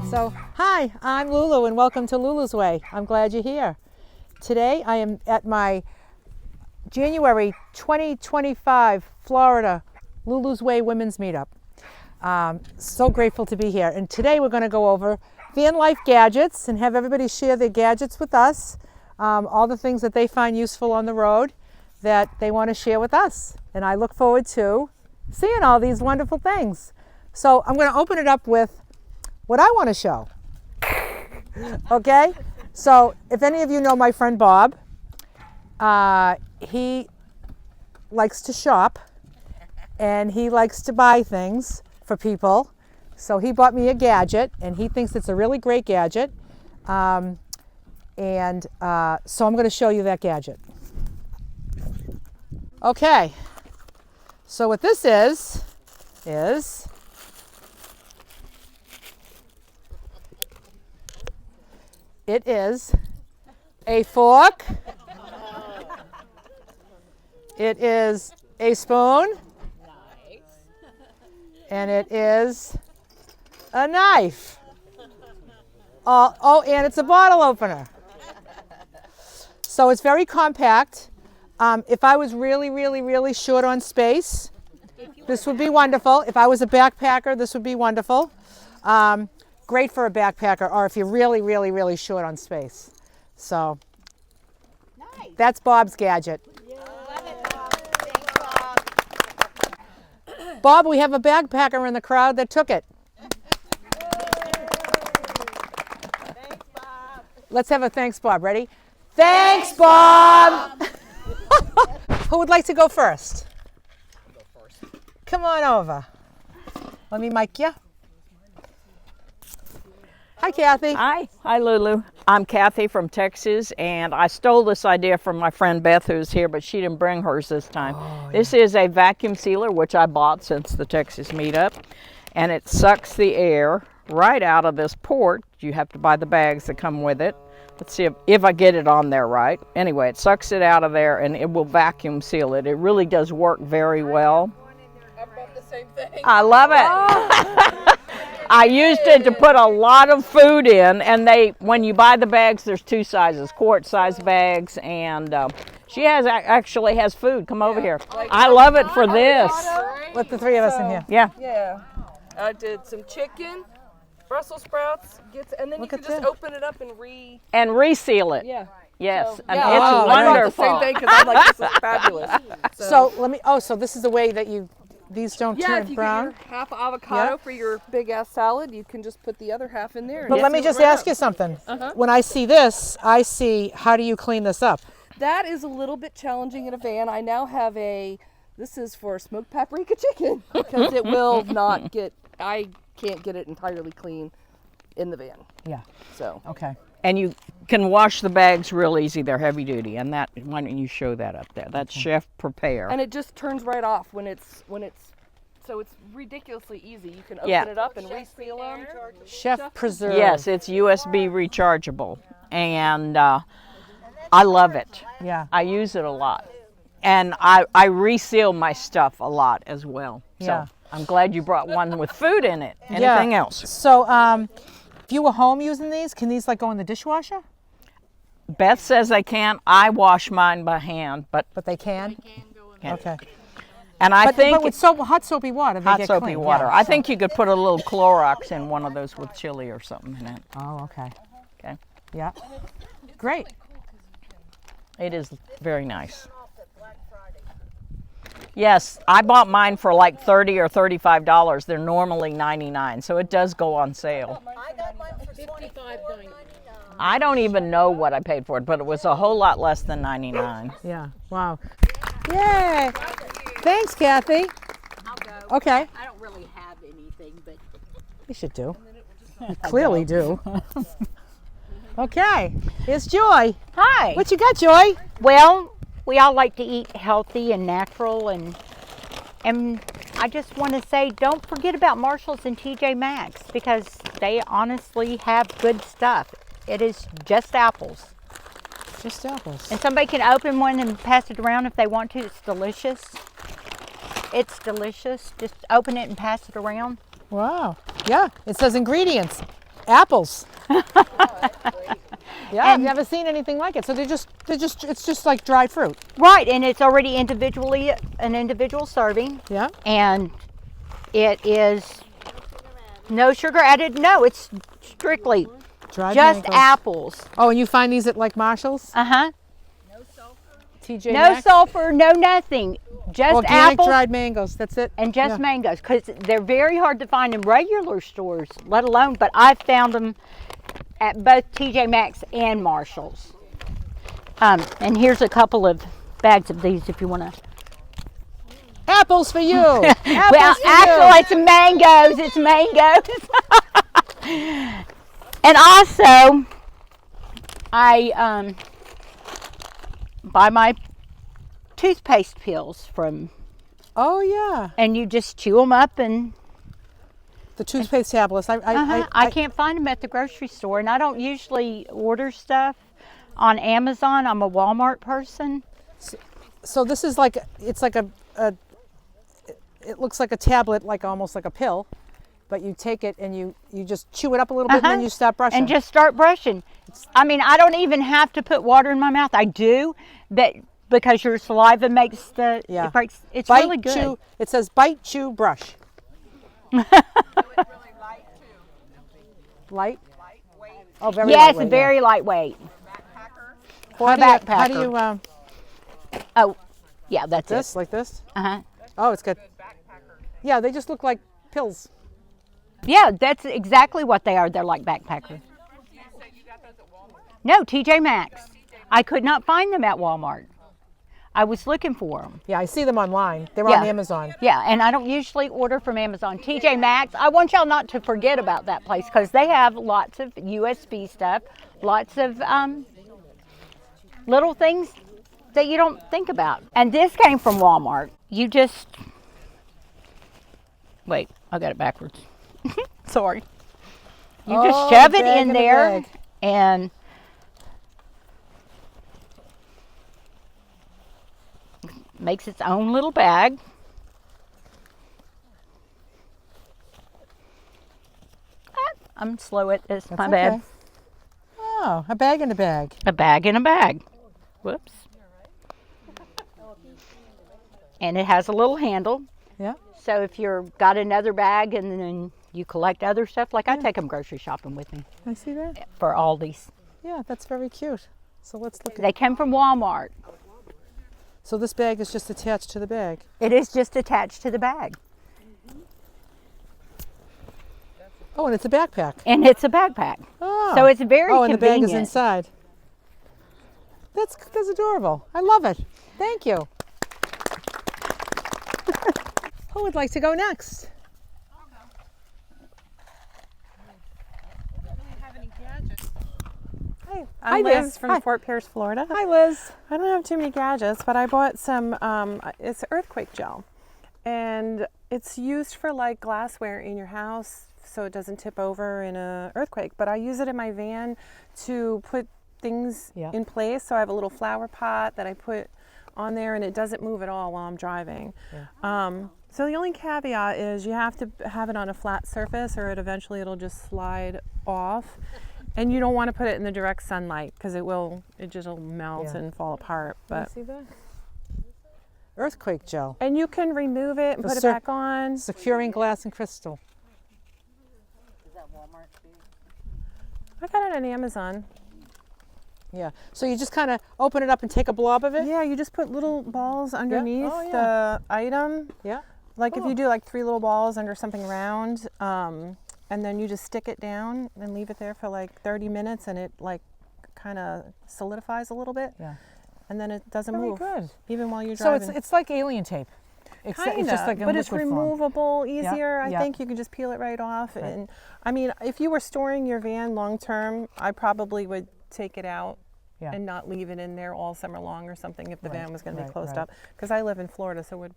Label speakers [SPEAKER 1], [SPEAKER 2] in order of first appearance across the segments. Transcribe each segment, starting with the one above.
[SPEAKER 1] So, hi, I'm Lulu and welcome to Lulu's Way. I'm glad you're here. Today I am at my January 2025 Florida Lulu's Way Women's Meetup. So grateful to be here. And today we're going to go over Vanlife gadgets and have everybody share their gadgets with us. All the things that they find useful on the road that they want to share with us. And I look forward to seeing all these wonderful things. So I'm going to open it up with what I want to show. Okay? So if any of you know my friend Bob, he likes to shop and he likes to buy things for people. So he bought me a gadget and he thinks it's a really great gadget. So I'm going to show you that gadget. Okay. So what this is it is a fork. It is a spoon. And it is a knife. Oh, and it's a bottle opener. So it's very compact. If I was really short on space, this would be wonderful. If I was a backpacker, this would be wonderful. Great for a backpacker, or if you're really short on space. So nice. That's Bob's gadget. Yeah. Love it, Bob. Thanks, Bob. Bob, we have a backpacker in the crowd that took it. Thanks, Bob. Let's have a thanks, Bob. Ready? Thanks, Bob. Who would like to go first? I'll go first. Come on over. Let me mic you. Hi, Kathy.
[SPEAKER 2] Hi, Lulu. I'm Kathy from Texas, and I stole this idea from my friend Beth, who's here, but she didn't bring hers this time. Oh, yeah. This is a vacuum sealer, which I bought since the Texas meetup, and it sucks the air right out of this port. You have to buy the bags that come with it. Let's see if I get it on there right. Anyway, it sucks it out of there, and it will vacuum seal it. It really does work very well.
[SPEAKER 3] I bought the same thing.
[SPEAKER 2] I love it. Oh. I used it to put a lot of food in, and when you buy the bags, there's two sizes, quart size bags, and she actually has food. Come over here. I love it for this.
[SPEAKER 1] Let the three of us in here.
[SPEAKER 2] Yeah.
[SPEAKER 3] Yeah. I did some chicken, Brussels sprouts, and then you can just open it up and
[SPEAKER 2] reseal it.
[SPEAKER 3] Yeah.
[SPEAKER 2] Yes,
[SPEAKER 3] so,
[SPEAKER 2] and
[SPEAKER 3] yeah.
[SPEAKER 2] it's wonderful.
[SPEAKER 3] I bought the same thing because I'm like, this is fabulous.
[SPEAKER 1] So this is the way that these don't turn brown?
[SPEAKER 3] Yeah, if you get your half avocado for your big ass salad, you can just put the other half in there.
[SPEAKER 1] But let me just ask you something. When I see this, I see, how do you clean this up?
[SPEAKER 3] That is a little bit challenging in a van. I now have this is for smoked paprika chicken because it will not I can't get it entirely clean in the van.
[SPEAKER 1] Yeah.
[SPEAKER 3] So.
[SPEAKER 1] Okay.
[SPEAKER 2] And you can wash the bags real easy. They're heavy duty, and why don't you show that up there? That's Chef Prepare.
[SPEAKER 3] And it just turns right off when it's so it's ridiculously easy. You can open it up and reseal them.
[SPEAKER 1] Chef Preserve.
[SPEAKER 2] Yes, it's USB rechargeable, and I love it.
[SPEAKER 1] Yeah.
[SPEAKER 2] I use it a lot, and I reseal my stuff a lot as well.
[SPEAKER 1] Yeah.
[SPEAKER 2] So I'm glad you brought one with food in it. Anything else?
[SPEAKER 1] So if you were home using these, can these go in the dishwasher?
[SPEAKER 2] Beth says they can. I wash mine by hand, but
[SPEAKER 1] they can. Okay.
[SPEAKER 2] And I think
[SPEAKER 1] with hot soapy water, they get
[SPEAKER 2] soapy
[SPEAKER 1] clean.
[SPEAKER 2] water.
[SPEAKER 1] Yeah,
[SPEAKER 2] I think you could put a little Clorox in one of those with chili or something in it.
[SPEAKER 1] Oh, okay.
[SPEAKER 2] Okay.
[SPEAKER 1] Yeah. Great.
[SPEAKER 2] It is very nice. Yes, I bought mine for like $30 or $35. They're normally $99, so it does go on sale.
[SPEAKER 4] I got mine for $55.99.
[SPEAKER 2] I don't even know what I paid for it, but it was a whole lot less than $99.
[SPEAKER 1] Yeah. Wow. Yay. Thanks, Kathy.
[SPEAKER 4] I'll go.
[SPEAKER 1] Okay.
[SPEAKER 4] I don't really have anything, but
[SPEAKER 1] You should do. You clearly do. Okay. Here's Joy.
[SPEAKER 5] Hi.
[SPEAKER 1] What you got, Joy?
[SPEAKER 5] Well, we all like to eat healthy and natural, and I just want to say don't forget about Marshalls and TJ Maxx because they honestly have good stuff. It is just apples.
[SPEAKER 1] Just apples.
[SPEAKER 5] And somebody can open one and pass it around if they want to. It's delicious. It's delicious. Just open it and pass it around.
[SPEAKER 1] Wow. Yeah, it says ingredients. apples. Yeah, I've
[SPEAKER 5] And-
[SPEAKER 1] never seen anything like it. So it's just like dried fruit.
[SPEAKER 5] Right, and it's already an individual serving,
[SPEAKER 1] Yeah.
[SPEAKER 5] and it is no sugar added. No, it's strictly
[SPEAKER 1] Dried
[SPEAKER 5] just
[SPEAKER 1] mangoes.
[SPEAKER 5] apples.
[SPEAKER 1] Oh, and you find these at like Marshall's?
[SPEAKER 5] Uh-huh.
[SPEAKER 1] TJ
[SPEAKER 5] No
[SPEAKER 1] Maxx?
[SPEAKER 5] sulfur, no nothing. Just
[SPEAKER 1] Organic
[SPEAKER 5] apples
[SPEAKER 1] dried mangoes. That's it.
[SPEAKER 5] and just
[SPEAKER 1] Yeah.
[SPEAKER 5] mangoes, because they're very hard to find in regular stores, let alone, but I've found them at both TJ Maxx and Marshall's. And here's a couple of bags of these if you want to.
[SPEAKER 1] Apples for you.
[SPEAKER 5] Well,
[SPEAKER 1] Apples for
[SPEAKER 5] actually, it's mangoes. It's mangoes. And also, I buy my toothpaste pills from,
[SPEAKER 1] Oh yeah,
[SPEAKER 5] and you just chew them up, and
[SPEAKER 1] the toothpaste tablets.
[SPEAKER 5] I can't find them at the grocery store, and I don't usually order stuff on Amazon. I'm a Walmart person.
[SPEAKER 1] So this is like it's like a it looks like a tablet, like almost like a pill, but you take it and you just chew it up a little bit and then you stop brushing.
[SPEAKER 5] And just start brushing. I mean, I don't even have to put water in my mouth. I do, but because your saliva makes the
[SPEAKER 1] Yeah.
[SPEAKER 5] it breaks. It's
[SPEAKER 1] bite,
[SPEAKER 5] really good.
[SPEAKER 1] chew. It says bite, chew, brush. Light. Oh, very
[SPEAKER 5] Yes,
[SPEAKER 1] lightweight,
[SPEAKER 5] very lightweight. For a
[SPEAKER 1] yeah.
[SPEAKER 5] backpacker.
[SPEAKER 1] How do you
[SPEAKER 5] Oh, yeah, that's
[SPEAKER 1] this like this?
[SPEAKER 5] it. Uh-huh.
[SPEAKER 1] Oh, it's good. Yeah, they just look like pills.
[SPEAKER 5] Yeah, that's exactly what they are. They're like backpacker. No, TJ Maxx. I could not find them at Walmart. I was looking for them.
[SPEAKER 1] Yeah, I see them online. They're
[SPEAKER 5] Yeah.
[SPEAKER 1] on Amazon.
[SPEAKER 5] Yeah, and I don't usually order from Amazon. TJ Maxx, I want y'all not to forget about that place because they have lots of USB stuff, lots of little things that you don't think about. And this came from Walmart. You just, wait, I got it backwards. Sorry. You just
[SPEAKER 1] Oh,
[SPEAKER 5] shove it
[SPEAKER 1] bag
[SPEAKER 5] in
[SPEAKER 1] in a
[SPEAKER 5] there
[SPEAKER 1] bag.
[SPEAKER 5] and makes its own little bag. I'm slow at this, my bad.
[SPEAKER 1] okay. Oh, a bag in a bag.
[SPEAKER 5] A bag in a bag. Whoops. And it has a little handle.
[SPEAKER 1] Yeah.
[SPEAKER 5] So if you've got another bag and then you collect other stuff, like I take them grocery shopping with me
[SPEAKER 1] I see that.
[SPEAKER 5] for Aldi's.
[SPEAKER 1] Yeah, that's very cute. So let's look at.
[SPEAKER 5] They came from Walmart.
[SPEAKER 1] So this bag is just attached to the bag.
[SPEAKER 5] It is just attached to the bag.
[SPEAKER 1] Oh, and it's a backpack.
[SPEAKER 5] And it's a backpack.
[SPEAKER 1] Oh.
[SPEAKER 5] So it's very
[SPEAKER 1] Oh, and the bag
[SPEAKER 5] convenient.
[SPEAKER 1] is inside. That's adorable. I love it. Thank you. Who would like to go next?
[SPEAKER 6] Hi,
[SPEAKER 1] Hi,
[SPEAKER 6] I'm
[SPEAKER 1] Liz.
[SPEAKER 6] Liz from
[SPEAKER 1] Hi.
[SPEAKER 6] Fort Pierce, Florida.
[SPEAKER 1] Hi, Liz.
[SPEAKER 6] I don't have too many gadgets, but I bought some, it's earthquake gel. And it's used for like glassware in your house so it doesn't tip over in an earthquake. But I use it in my van to put things
[SPEAKER 1] Yeah.
[SPEAKER 6] in place. So I have a little flower pot that I put on there and it doesn't move at all while I'm driving. So the only caveat is you have to have it on a flat surface or eventually it'll just slide off. And you don't want to put it in the direct sunlight because it just will melt
[SPEAKER 1] Yeah.
[SPEAKER 6] and fall apart. But
[SPEAKER 1] See that? Earthquake gel.
[SPEAKER 6] and you can remove it and
[SPEAKER 1] The
[SPEAKER 6] put it
[SPEAKER 1] cir-
[SPEAKER 6] back on.
[SPEAKER 1] Securing glass and crystal.
[SPEAKER 6] I got it on Amazon.
[SPEAKER 1] Yeah. So you just kind of open it up and take a blob of it?
[SPEAKER 6] Yeah, you just put little balls underneath
[SPEAKER 1] Oh, yeah.
[SPEAKER 6] the item.
[SPEAKER 1] Yeah.
[SPEAKER 6] Like if
[SPEAKER 1] Cool.
[SPEAKER 6] you do like 3 little balls under something round, and then you just stick it down and leave it there for like 30 minutes and it like kind of solidifies a little bit.
[SPEAKER 1] Yeah.
[SPEAKER 6] And then it doesn't
[SPEAKER 1] Very
[SPEAKER 6] move
[SPEAKER 1] good.
[SPEAKER 6] even while you're
[SPEAKER 1] So
[SPEAKER 6] driving.
[SPEAKER 1] it's like alien tape. It's just like in
[SPEAKER 6] but it's
[SPEAKER 1] liquid form.
[SPEAKER 6] removable easier. I
[SPEAKER 1] yeah.
[SPEAKER 6] think you can just peel it right off.
[SPEAKER 1] Right.
[SPEAKER 6] And I mean, if you were storing your van long term, I probably would take it out
[SPEAKER 1] Yeah.
[SPEAKER 6] and not leave it in there all summer long or something if the
[SPEAKER 1] Right,
[SPEAKER 6] van was going to
[SPEAKER 1] right,
[SPEAKER 6] be closed
[SPEAKER 1] right.
[SPEAKER 6] up. Because I live in Florida, so it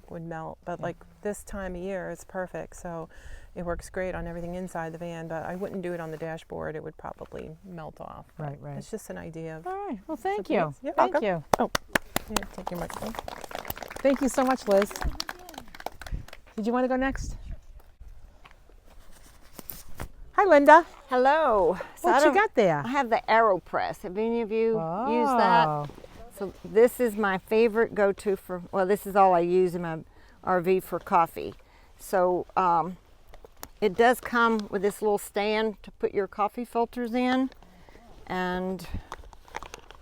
[SPEAKER 6] would melt. But like this time of year, it's perfect. So it works great on everything inside the van. But I wouldn't do it on the dashboard. It would probably melt off. But
[SPEAKER 1] Right, right.
[SPEAKER 6] It's just an idea of.
[SPEAKER 1] All right. Well, thank
[SPEAKER 6] Something
[SPEAKER 1] you.
[SPEAKER 6] else. You're
[SPEAKER 1] Thank
[SPEAKER 6] welcome.
[SPEAKER 1] you.
[SPEAKER 6] Oh, here, take your microphone.
[SPEAKER 1] Thank you so much, Liz. Did you want to go next? Hi, Linda.
[SPEAKER 7] Hello. So
[SPEAKER 1] What
[SPEAKER 7] I
[SPEAKER 1] you
[SPEAKER 7] don't-
[SPEAKER 1] got there?
[SPEAKER 7] I have the AeroPress. Have any of you used
[SPEAKER 1] Oh.
[SPEAKER 7] that? So this is my favorite go-to for, well, this is all I use in my RV for coffee. So it does come with this little stand to put your coffee filters in. And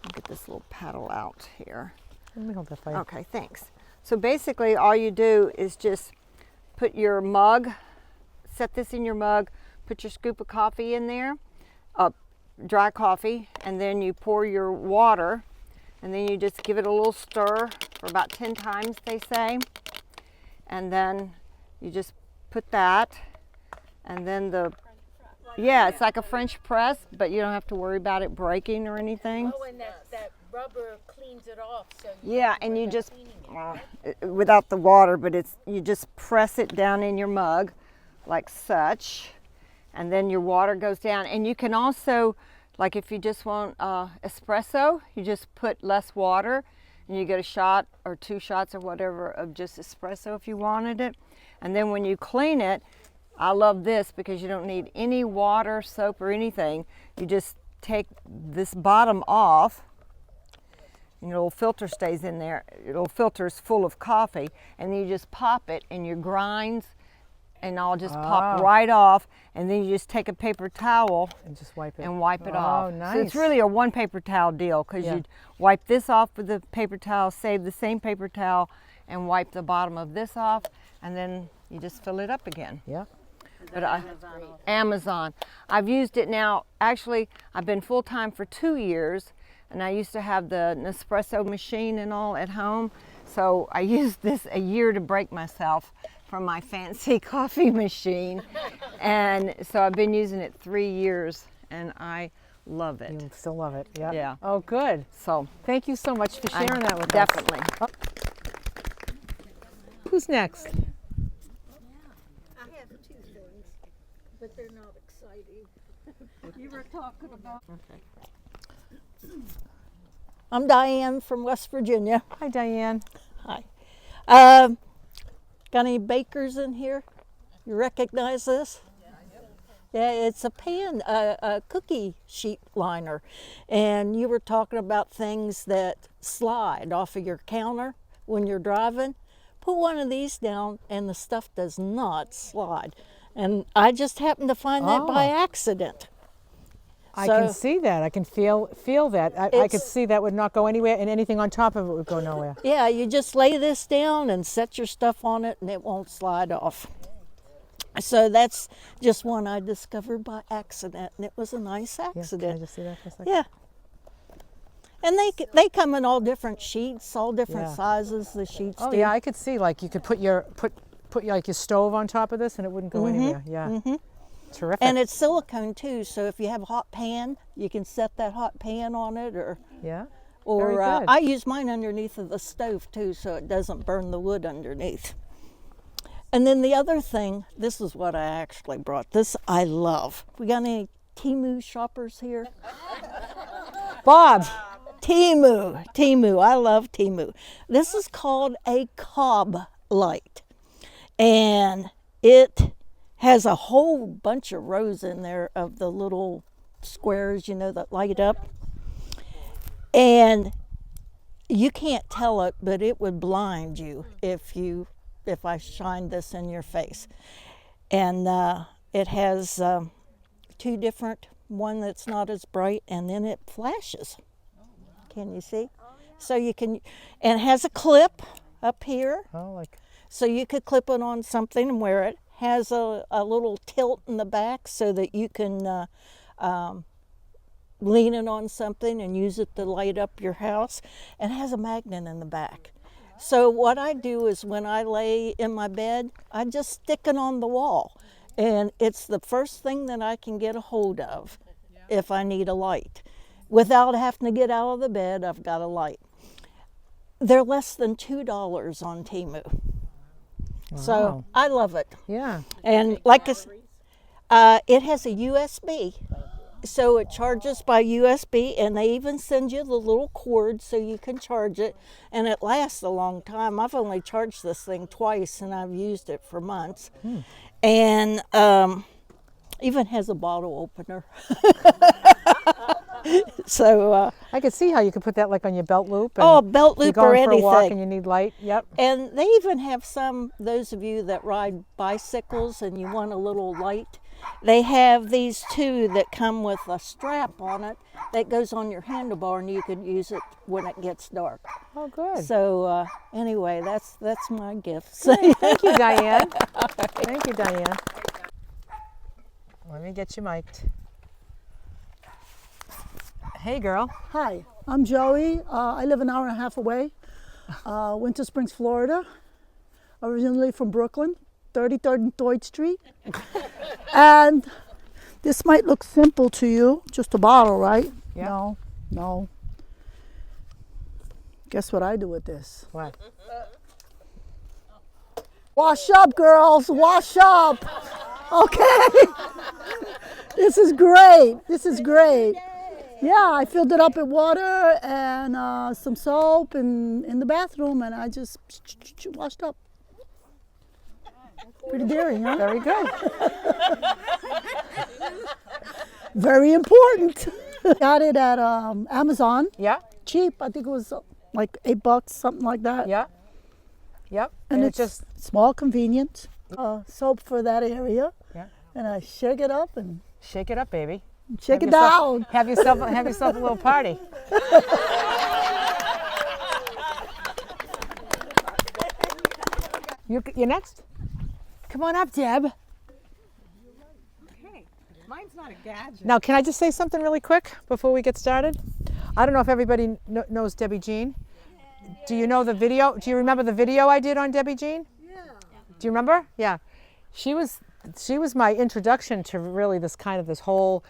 [SPEAKER 7] I'll get this little paddle out here.
[SPEAKER 1] Let me hold that for you.
[SPEAKER 7] Okay, thanks. So basically all you do is just put your mug, set this in your mug, put your scoop of coffee in there, dry coffee, and then you pour your water, and then you just give it a little stir for about 10 times, they say. And then you just put that, and then yeah, it's like a French press, but you don't have to worry about it breaking or anything.
[SPEAKER 4] Oh, and that rubber cleans it off. So
[SPEAKER 7] Yeah, and you just, without the water, but you just press it down in your mug like such, and then your water goes down. And you can also, like if you just want espresso, you just put less water and you get a shot or 2 shots or whatever of just espresso if you wanted it. And then when you clean it, I love this because you don't need any water, soap, or anything. You just take this bottom off, and your little filter stays in there. Your little filter's full of coffee, and then you just pop it in your grinds, and I'll just pop right off, and then you just take a paper towel
[SPEAKER 1] And just wipe it.
[SPEAKER 7] and wipe it off.
[SPEAKER 1] Oh, nice.
[SPEAKER 7] So it's really a one paper towel deal, because
[SPEAKER 1] Yeah.
[SPEAKER 7] you wipe this off with the paper towel, save the same paper towel, and wipe the bottom of this off, and then you just fill it up again.
[SPEAKER 1] Yeah.
[SPEAKER 7] But Amazon. I've used it now. Actually, I've been full-time for 2 years, and I used to have the Nespresso machine and all at home. So I used this a year to break myself from my fancy coffee machine. And so I've been using it 3 years, and I love it.
[SPEAKER 1] You still love it. Yeah.
[SPEAKER 7] Yeah.
[SPEAKER 1] Oh, good.
[SPEAKER 7] So
[SPEAKER 1] Thank you so much for
[SPEAKER 7] I
[SPEAKER 1] sharing that with
[SPEAKER 7] definitely.
[SPEAKER 1] us. Who's next?
[SPEAKER 4] I have 2 things, but they're not exciting. You were talking about.
[SPEAKER 8] I'm Diane from West Virginia.
[SPEAKER 1] Hi, Diane.
[SPEAKER 8] Hi. Got any bakers in here? You recognize this? Yeah, it's a cookie sheet liner. And you were talking about things that slide off of your counter when you're driving. Put one of these down and the stuff does not slide. And I just happened to find that by accident.
[SPEAKER 1] I can
[SPEAKER 8] So-
[SPEAKER 1] see that. I can feel that. I could
[SPEAKER 8] It's-
[SPEAKER 1] see that would not go anywhere, and anything on top of it would go nowhere.
[SPEAKER 8] Yeah, you just lay this down and set your stuff on it and it won't slide off. So that's just one I discovered by accident, and it was a nice
[SPEAKER 1] Yeah, can I
[SPEAKER 8] accident.
[SPEAKER 1] just see that for a second?
[SPEAKER 8] Yeah. And they come in all different sheets, all different
[SPEAKER 1] Yeah.
[SPEAKER 8] sizes, the sheets
[SPEAKER 1] Oh
[SPEAKER 8] do.
[SPEAKER 1] yeah, I could see like you could put like your stove on top of this, and it wouldn't go anywhere. Yeah. Terrific.
[SPEAKER 8] And it's silicone too, so if you have a hot pan, you can set that hot pan on it, or
[SPEAKER 1] yeah. Very
[SPEAKER 8] or
[SPEAKER 1] good.
[SPEAKER 8] I use mine underneath of the stove too, so it doesn't burn the wood underneath. And then the other thing, this is what I actually brought. This I love. We got any Temu shoppers here?
[SPEAKER 1] Bob.
[SPEAKER 8] Temu. I love Temu. This is called a cob light, and it has a whole bunch of rows in there of the little squares, that light up. And you can't tell it, but it would blind you if I shined this in your face. And it has 2 different, one that's not as bright, and then it flashes. Can you see? So you can, and it has a clip up here,
[SPEAKER 1] Oh, like
[SPEAKER 8] so you could clip it on something and wear it. Has a little tilt in the back so that you can lean it on something and use it to light up your house. And it has a magnet in the back. So what I do is when I lay in my bed, I just stick it on the wall. And it's the first thing that I can get a hold of if I need a light. Without having to get out of the bed, I've got a light. They're less than $2 on Temu. So
[SPEAKER 1] Wow.
[SPEAKER 8] I love it.
[SPEAKER 1] yeah.
[SPEAKER 8] And like it has a USB, so it charges by USB, and they even send you the little cord so you can charge it, and it lasts a long time. I've only charged this thing twice, and I've used it for months. And Even has a bottle opener. So,
[SPEAKER 1] I could see how you could put that like on your belt loop. And
[SPEAKER 8] oh, belt
[SPEAKER 1] you're
[SPEAKER 8] loop
[SPEAKER 1] going
[SPEAKER 8] or
[SPEAKER 1] for a walk
[SPEAKER 8] anything.
[SPEAKER 1] and you need light. Yep.
[SPEAKER 8] And they even have some, those of you that ride bicycles and you want a little light, they have these too that come with a strap on it that goes on your handlebar, and you can use it when it gets dark.
[SPEAKER 1] Oh, good.
[SPEAKER 8] So anyway, that's my gifts.
[SPEAKER 1] Thank you, Diane. Thank you, Diane. Let me get you mic'd. Hey, girl.
[SPEAKER 9] Hi, I'm Joey. I live an hour and a half away, Winter Springs, Florida. Originally from Brooklyn, 33rd and Third Street. And this might look simple to you, just a bottle, right?
[SPEAKER 1] Yeah.
[SPEAKER 9] No, no. Guess what I do with this?
[SPEAKER 1] What?
[SPEAKER 9] Wash up, girls, wash up. Okay. This is great. This is great. Yeah, I filled it up with water and some soap in the bathroom, and I just washed up. Pretty daring, huh?
[SPEAKER 1] Very good.
[SPEAKER 9] Very important. Got it at Amazon.
[SPEAKER 1] Yeah.
[SPEAKER 9] Cheap. I think it was like $8, something like that.
[SPEAKER 1] Yeah. Yep.
[SPEAKER 9] And
[SPEAKER 1] it's
[SPEAKER 9] it's
[SPEAKER 1] just
[SPEAKER 9] small, convenient. Soap for that area.
[SPEAKER 1] Yeah.
[SPEAKER 9] And I shake it up and
[SPEAKER 1] shake it up, baby.
[SPEAKER 9] shake
[SPEAKER 1] Have
[SPEAKER 9] it
[SPEAKER 1] yourself-
[SPEAKER 9] down.
[SPEAKER 1] Have yourself a little party. You're next. Come on up, Deb.
[SPEAKER 2] Okay, mine's not a gadget.
[SPEAKER 1] Now, can I just say something really quick before we get started? I don't know if everybody knows Debbie Jean. Do you know the video? Do you remember the video I did on Debbie Jean? Yeah. Do you remember? Yeah. She was my introduction to really this whole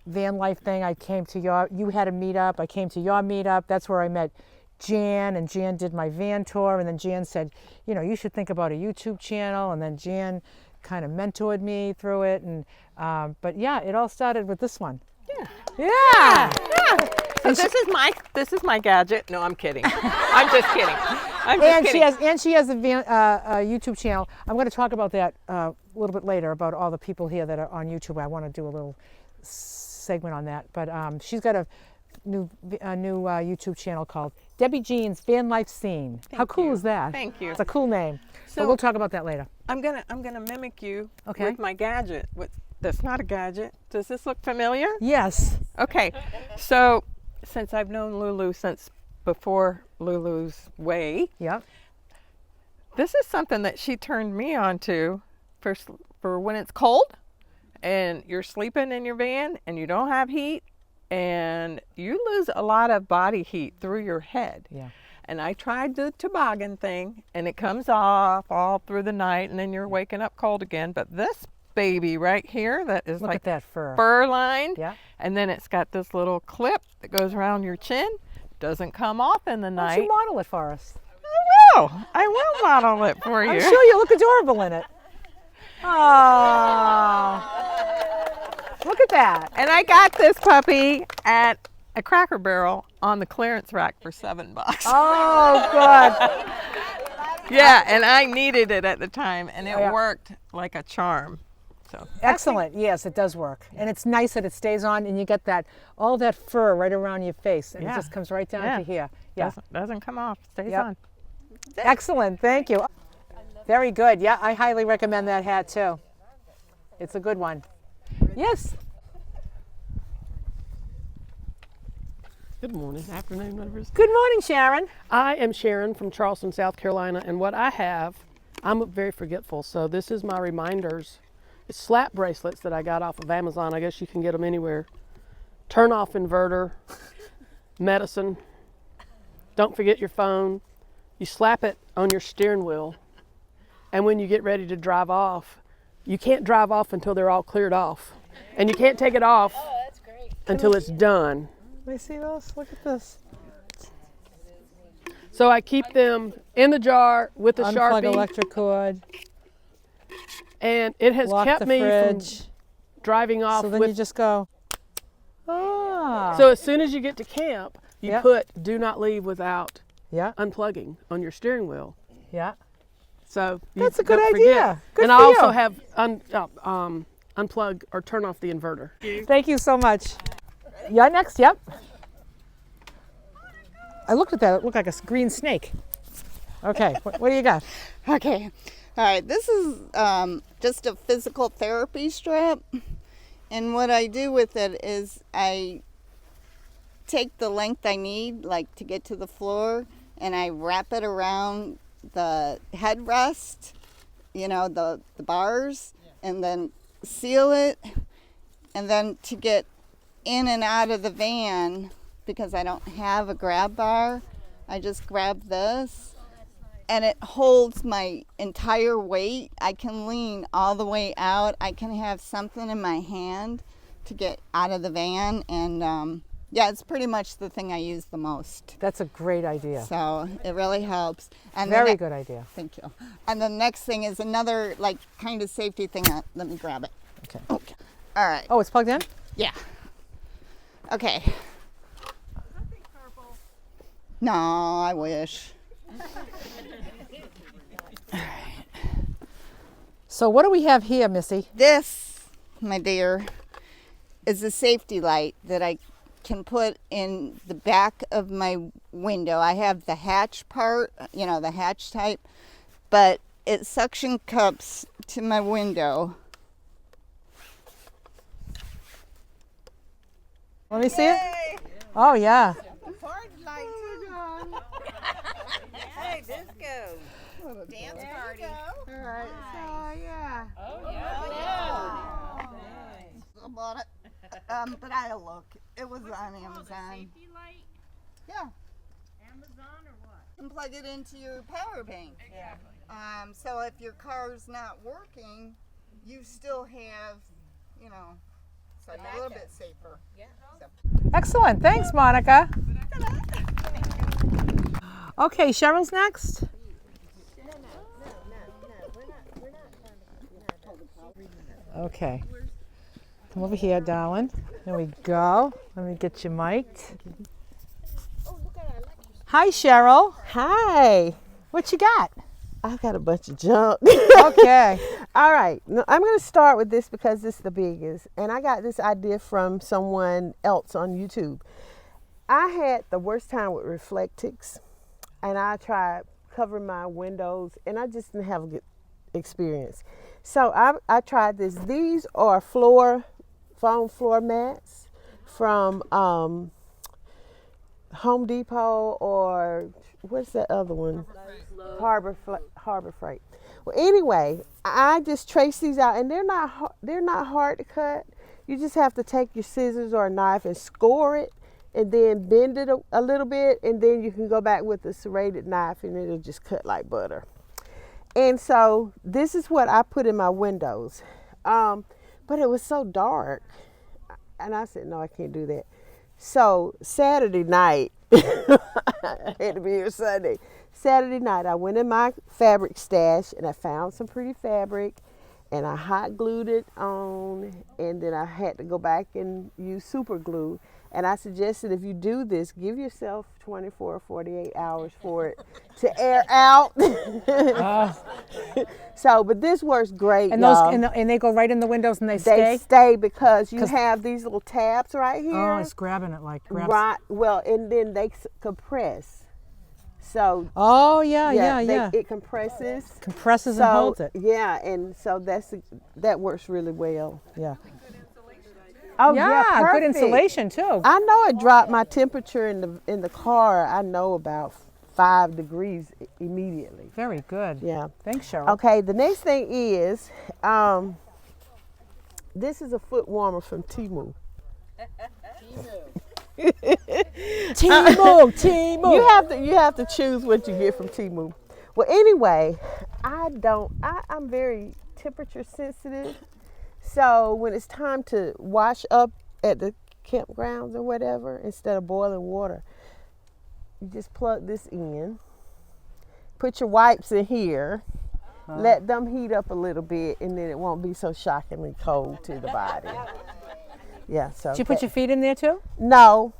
[SPEAKER 1] van life thing. I came to you had a meetup. I came to your meetup. That's where I met Jan, and Jan did my van tour, and then Jan said, you should think about a YouTube channel, and then Jan kind of mentored me through it, and but yeah, it all started with this one. Yeah.
[SPEAKER 2] So this is my gadget. No, I'm kidding. I'm just kidding. I'm just kidding.
[SPEAKER 1] She has a YouTube channel. I'm going to talk about that a little bit later, about all the people here that are on YouTube. I want to do a little segment on that, but she's got a new YouTube channel called Debbie Jean's Van Life Scene. How cool is that?
[SPEAKER 2] Thank you.
[SPEAKER 1] It's a cool name.
[SPEAKER 2] So
[SPEAKER 1] but we'll talk about that later.
[SPEAKER 2] I'm gonna mimic you
[SPEAKER 1] Okay.
[SPEAKER 2] with my gadget. That's not a gadget. Does this look familiar?
[SPEAKER 1] Yes.
[SPEAKER 2] Okay. So since I've known Lulu since before Lulu's Way,
[SPEAKER 1] Yep.
[SPEAKER 2] this is something that she turned me on to for when it's cold and you're sleeping in your van and you don't have heat and you lose a lot of body heat through your head.
[SPEAKER 1] Yeah.
[SPEAKER 2] And I tried the toboggan thing and it comes off all through the night and then you're waking up cold again. But this baby right here that is
[SPEAKER 1] Look
[SPEAKER 2] like
[SPEAKER 1] at that fur.
[SPEAKER 2] fur lined,
[SPEAKER 1] Yeah.
[SPEAKER 2] and then it's got this little clip that goes around your chin, doesn't come off in the
[SPEAKER 1] Why
[SPEAKER 2] night.
[SPEAKER 1] don't you model it for us?
[SPEAKER 2] I will model it for you.
[SPEAKER 1] I'm sure you look adorable in it. Oh. Look at that.
[SPEAKER 2] And I got this puppy at a Cracker Barrel on the clearance rack for $7.
[SPEAKER 1] Oh, good.
[SPEAKER 2] Yeah, and I needed it at the time, and it
[SPEAKER 1] Yeah.
[SPEAKER 2] worked like a charm. So
[SPEAKER 1] Excellent. Yes, it does work. And it's nice that it stays on and you get all that fur right around your face, and it
[SPEAKER 2] Yeah.
[SPEAKER 1] just comes right down
[SPEAKER 2] Yeah.
[SPEAKER 1] to here. Yeah.
[SPEAKER 2] doesn't come off, stays
[SPEAKER 1] Yep.
[SPEAKER 2] on.
[SPEAKER 1] Excellent. Thank you. Very good. Yeah, I highly recommend that hat too. It's a good one. Yes.
[SPEAKER 10] Good morning, afternoon, whatever it is.
[SPEAKER 1] Good morning, Sharon.
[SPEAKER 10] I am Sharon from Charleston, South Carolina, and what I have, I'm very forgetful, so this is my reminders. It's slap bracelets that I got off of Amazon. I guess you can get them anywhere. Turn off inverter, medicine, don't forget your phone. You slap it on your steering wheel, and when you get ready to drive off, you can't drive off until they're all cleared off. And you can't take it off until it's done.
[SPEAKER 1] Let me see those. Look at this.
[SPEAKER 10] So I keep them in the jar with the
[SPEAKER 1] Unplug
[SPEAKER 10] Sharpie,
[SPEAKER 1] electric cord.
[SPEAKER 10] and it has
[SPEAKER 1] Lock
[SPEAKER 10] kept
[SPEAKER 1] the
[SPEAKER 10] me
[SPEAKER 1] fridge.
[SPEAKER 10] from driving off
[SPEAKER 1] So then
[SPEAKER 10] with.
[SPEAKER 1] you just go. Ah.
[SPEAKER 10] So as soon as you get to camp, you
[SPEAKER 1] Yep.
[SPEAKER 10] put "Do not leave" without
[SPEAKER 1] Yeah.
[SPEAKER 10] unplugging on your steering wheel.
[SPEAKER 1] Yeah.
[SPEAKER 10] So you
[SPEAKER 1] That's a good
[SPEAKER 10] don't
[SPEAKER 1] idea.
[SPEAKER 10] forget.
[SPEAKER 1] Good
[SPEAKER 10] and
[SPEAKER 1] for
[SPEAKER 10] I also
[SPEAKER 1] you.
[SPEAKER 10] have unplug or turn off the inverter.
[SPEAKER 1] Thank you so much. You're next, yep. I looked at that, it looked like a green snake. Okay, what do you got?
[SPEAKER 11] Okay, all right, this is just a physical therapy strap. And what I do with it is I take the length I need, like to get to the floor, and I wrap it around the headrest, you know, the bars, and then seal it. And then to get in and out of the van, because I don't have a grab bar, I just grab this. And it holds my entire weight. I can lean all the way out. I can have something in my hand to get out of the van. And yeah, it's pretty much the thing I use the most.
[SPEAKER 1] That's a great idea.
[SPEAKER 11] So it really helps. And
[SPEAKER 1] Very good idea.
[SPEAKER 11] Thank you. And the next thing is another like kind of safety thing. Let me grab it.
[SPEAKER 1] Okay.
[SPEAKER 11] Okay. All right.
[SPEAKER 1] Oh, it's plugged in?
[SPEAKER 11] Yeah. Okay. No, I wish.
[SPEAKER 1] So what do we have here, Missy?
[SPEAKER 11] This, my dear, is a safety light that I can put in the back of my window. I have the hatch part, you know, the hatch type, but it suction cups to my window.
[SPEAKER 1] Let me see it. Oh, yeah.
[SPEAKER 11] Hey, disco. Dance party. All right. Oh, yeah. Oh, yeah. I bought it. But I'll look. It was on Amazon.
[SPEAKER 2] Safety light?
[SPEAKER 11] Yeah.
[SPEAKER 2] Amazon or what?
[SPEAKER 11] And plug it into your power bank. Exactly. So if your car's not working, you still have, you know, so you're a little bit safer. Yeah. So.
[SPEAKER 1] Excellent. Thanks, Monica. Okay, Cheryl's next. Okay. Come over here, darling. There we go. Let me get you mic'd. Hi, Cheryl.
[SPEAKER 12] Hi.
[SPEAKER 1] What you got?
[SPEAKER 12] I've got a bunch of junk.
[SPEAKER 1] Okay.
[SPEAKER 12] All right. Now, I'm going to start with this because this is the biggest. And I got this idea from someone else on YouTube. I had the worst time with reflectics. And I tried covering my windows. And I just didn't have a good experience. So I tried this. These are foam floor mats from Home Depot, or what's that other one? Harbor Freight. Well, anyway, I just traced these out, and they're not hard to cut. You just have to take your scissors or a knife and score it, and then bend it a little bit, and then you can go back with a serrated knife, and it'll just cut like butter. And so this is what I put in my windows, but it was so dark, and I said, no, I can't do that. So Saturday night, I had to be here Sunday. Saturday night, I went in my fabric stash and I found some pretty fabric, and I hot glued it on, and then I had to go back and use super glue. And I suggested if you do this, give yourself 24 or 48 hours for it to air out. So, but this works great.
[SPEAKER 1] And those and they go right in the windows and they stay?
[SPEAKER 12] They stay because you have these little tabs right here.
[SPEAKER 1] Oh, it's grabbing it like grabs.
[SPEAKER 12] Right. Well, and then they compress. So.
[SPEAKER 1] Oh yeah.
[SPEAKER 12] It compresses.
[SPEAKER 1] Compresses and holds it.
[SPEAKER 12] Yeah, and so that works really well.
[SPEAKER 1] Yeah.
[SPEAKER 12] Oh
[SPEAKER 1] yeah, good insulation too.
[SPEAKER 12] I know it dropped my temperature in the car. I know about 5 degrees immediately.
[SPEAKER 1] Very good.
[SPEAKER 12] Yeah.
[SPEAKER 1] Thanks, Cheryl.
[SPEAKER 12] Okay, the next thing is this is a foot warmer from Temu. Temu. You have to choose what you get from Temu. Well, anyway, I'm very temperature sensitive. So when it's time to wash up at the campgrounds or whatever, instead of boiling water, you just plug this in, put your wipes in here, let them heat up a little bit, and then it won't be so shockingly cold to the body. Yeah. So.
[SPEAKER 1] Did you put your feet in there too?
[SPEAKER 12] No,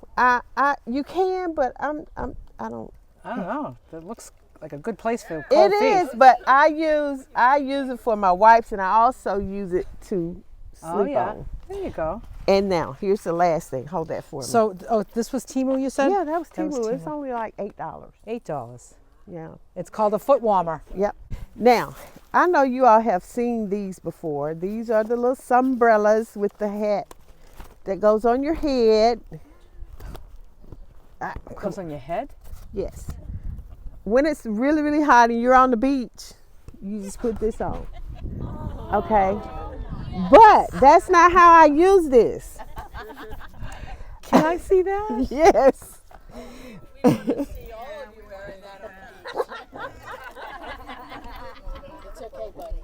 [SPEAKER 12] you can, but I don't.
[SPEAKER 1] I don't know. That looks like a good place for cold feet.
[SPEAKER 12] It is, but I use it for my wipes, and I also use it to
[SPEAKER 1] Oh,
[SPEAKER 12] sleep
[SPEAKER 1] yeah.
[SPEAKER 12] on.
[SPEAKER 1] There you go.
[SPEAKER 12] And now, here's the last thing. Hold that for me.
[SPEAKER 1] So, oh, this was Temu, you said?
[SPEAKER 12] yeah, that was
[SPEAKER 1] That was
[SPEAKER 12] Temu. It's
[SPEAKER 1] Temu.
[SPEAKER 12] only like $8.
[SPEAKER 1] $8.
[SPEAKER 12] Yeah.
[SPEAKER 1] It's called a foot warmer.
[SPEAKER 12] Yep. Now, I know you all have seen these before. These are the little umbrellas with the hat that goes on your head.
[SPEAKER 1] Goes on your head?
[SPEAKER 12] Yes. When it's really, really hot and you're on the beach, you just put this on. Okay. But that's not how I use this.
[SPEAKER 1] Can I see that?
[SPEAKER 12] Yes.
[SPEAKER 4] It's okay, buddy.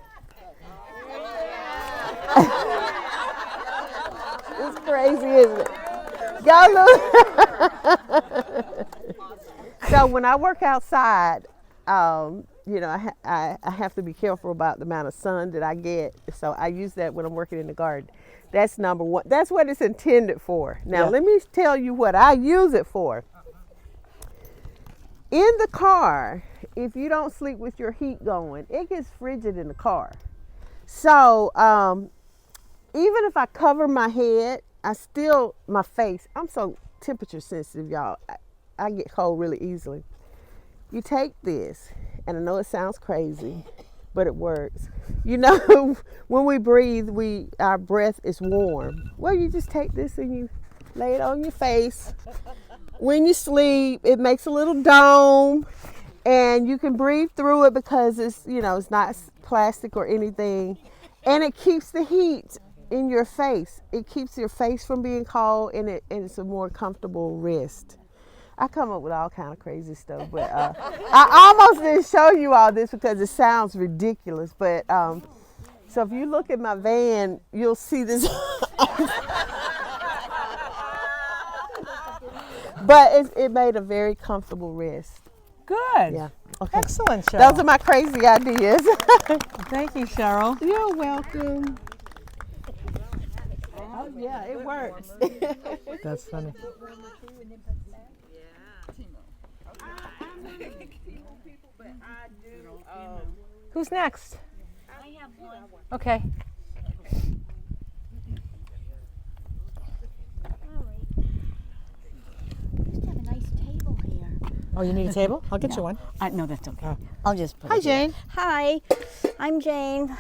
[SPEAKER 12] It's crazy, isn't it? Go look. So when I work outside, you know, I have to be careful about the amount of sun that I get. So I use that when I'm working in the garden. That's number one. That's what it's intended for. Now, let me tell you what I use it for. In the car, if you don't sleep with your heat going, it gets frigid in the car. So even if I cover my head, my face, I'm so temperature sensitive, y'all. I get cold really easily. You take this, and I know it sounds crazy, but it works. You know, when we breathe, our breath is warm. Well, you just take this and you lay it on your face. When you sleep, it makes a little dome, and you can breathe through it because it's, you know, it's not plastic or anything, and it keeps the heat in your face. It keeps your face from being cold, and it's a more comfortable rest. I come up with all kind of crazy stuff, but I almost didn't show you all this because it sounds ridiculous. But so if you look at my van, you'll see this. But it made a very comfortable rest.
[SPEAKER 1] Good.
[SPEAKER 12] Yeah. Okay.
[SPEAKER 1] Excellent, Cheryl.
[SPEAKER 12] Those are my crazy ideas.
[SPEAKER 1] Thank you, Cheryl.
[SPEAKER 12] You're welcome. Oh yeah, it works.
[SPEAKER 1] That's funny. Who's next?
[SPEAKER 4] I have one.
[SPEAKER 1] Okay.
[SPEAKER 4] Just have a nice table here.
[SPEAKER 1] Oh, you need a table? I'll get you one.
[SPEAKER 4] No, that's okay.
[SPEAKER 1] Oh.
[SPEAKER 4] I'll just put
[SPEAKER 1] Hi,
[SPEAKER 4] it here.
[SPEAKER 1] Jane.
[SPEAKER 4] Hi, I'm Jane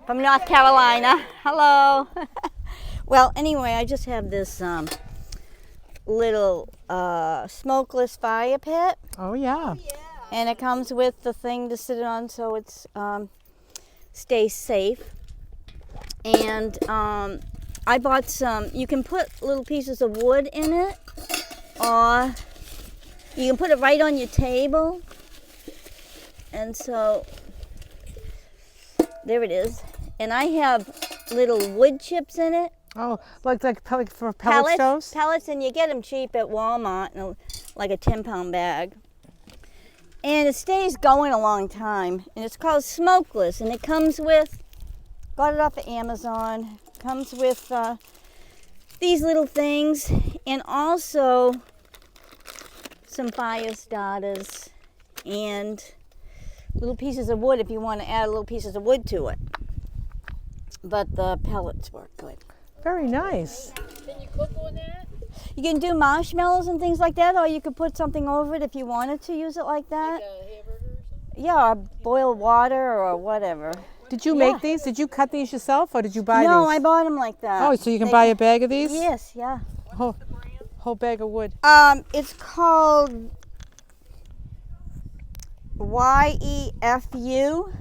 [SPEAKER 4] from North Carolina. Hello. Well, anyway, I just have this little smokeless fire pit.
[SPEAKER 1] Oh, yeah.
[SPEAKER 4] And it comes with the thing to sit on so it's stays safe. And I bought some, you can put little pieces of wood in it, or you can put it right on your table. And so, there it is. And I have little wood chips in it.
[SPEAKER 1] Oh, like for pellet stoves?
[SPEAKER 4] Pellets, and you get them cheap at Walmart, in like a 10-pound bag. And it stays going a long time. And it's called Smokeless. And it comes with, got it off of Amazon, comes with these little things. And also some fire starters and little pieces of wood if you want to add little pieces of wood to it. But the pellets work good.
[SPEAKER 1] Very nice.
[SPEAKER 4] Can you cook on that? You can do marshmallows and things like that, or you could put something over it if you wanted to use it like that. Like a hamburger or something? Yeah, or boil water or whatever.
[SPEAKER 1] Did you make these? Did you cut these yourself, or did you buy these?
[SPEAKER 4] No, I bought them like that.
[SPEAKER 1] Oh, so you can buy a bag of these?
[SPEAKER 4] Yes, yeah.
[SPEAKER 1] Whole bag of wood.
[SPEAKER 4] It's called YEFU.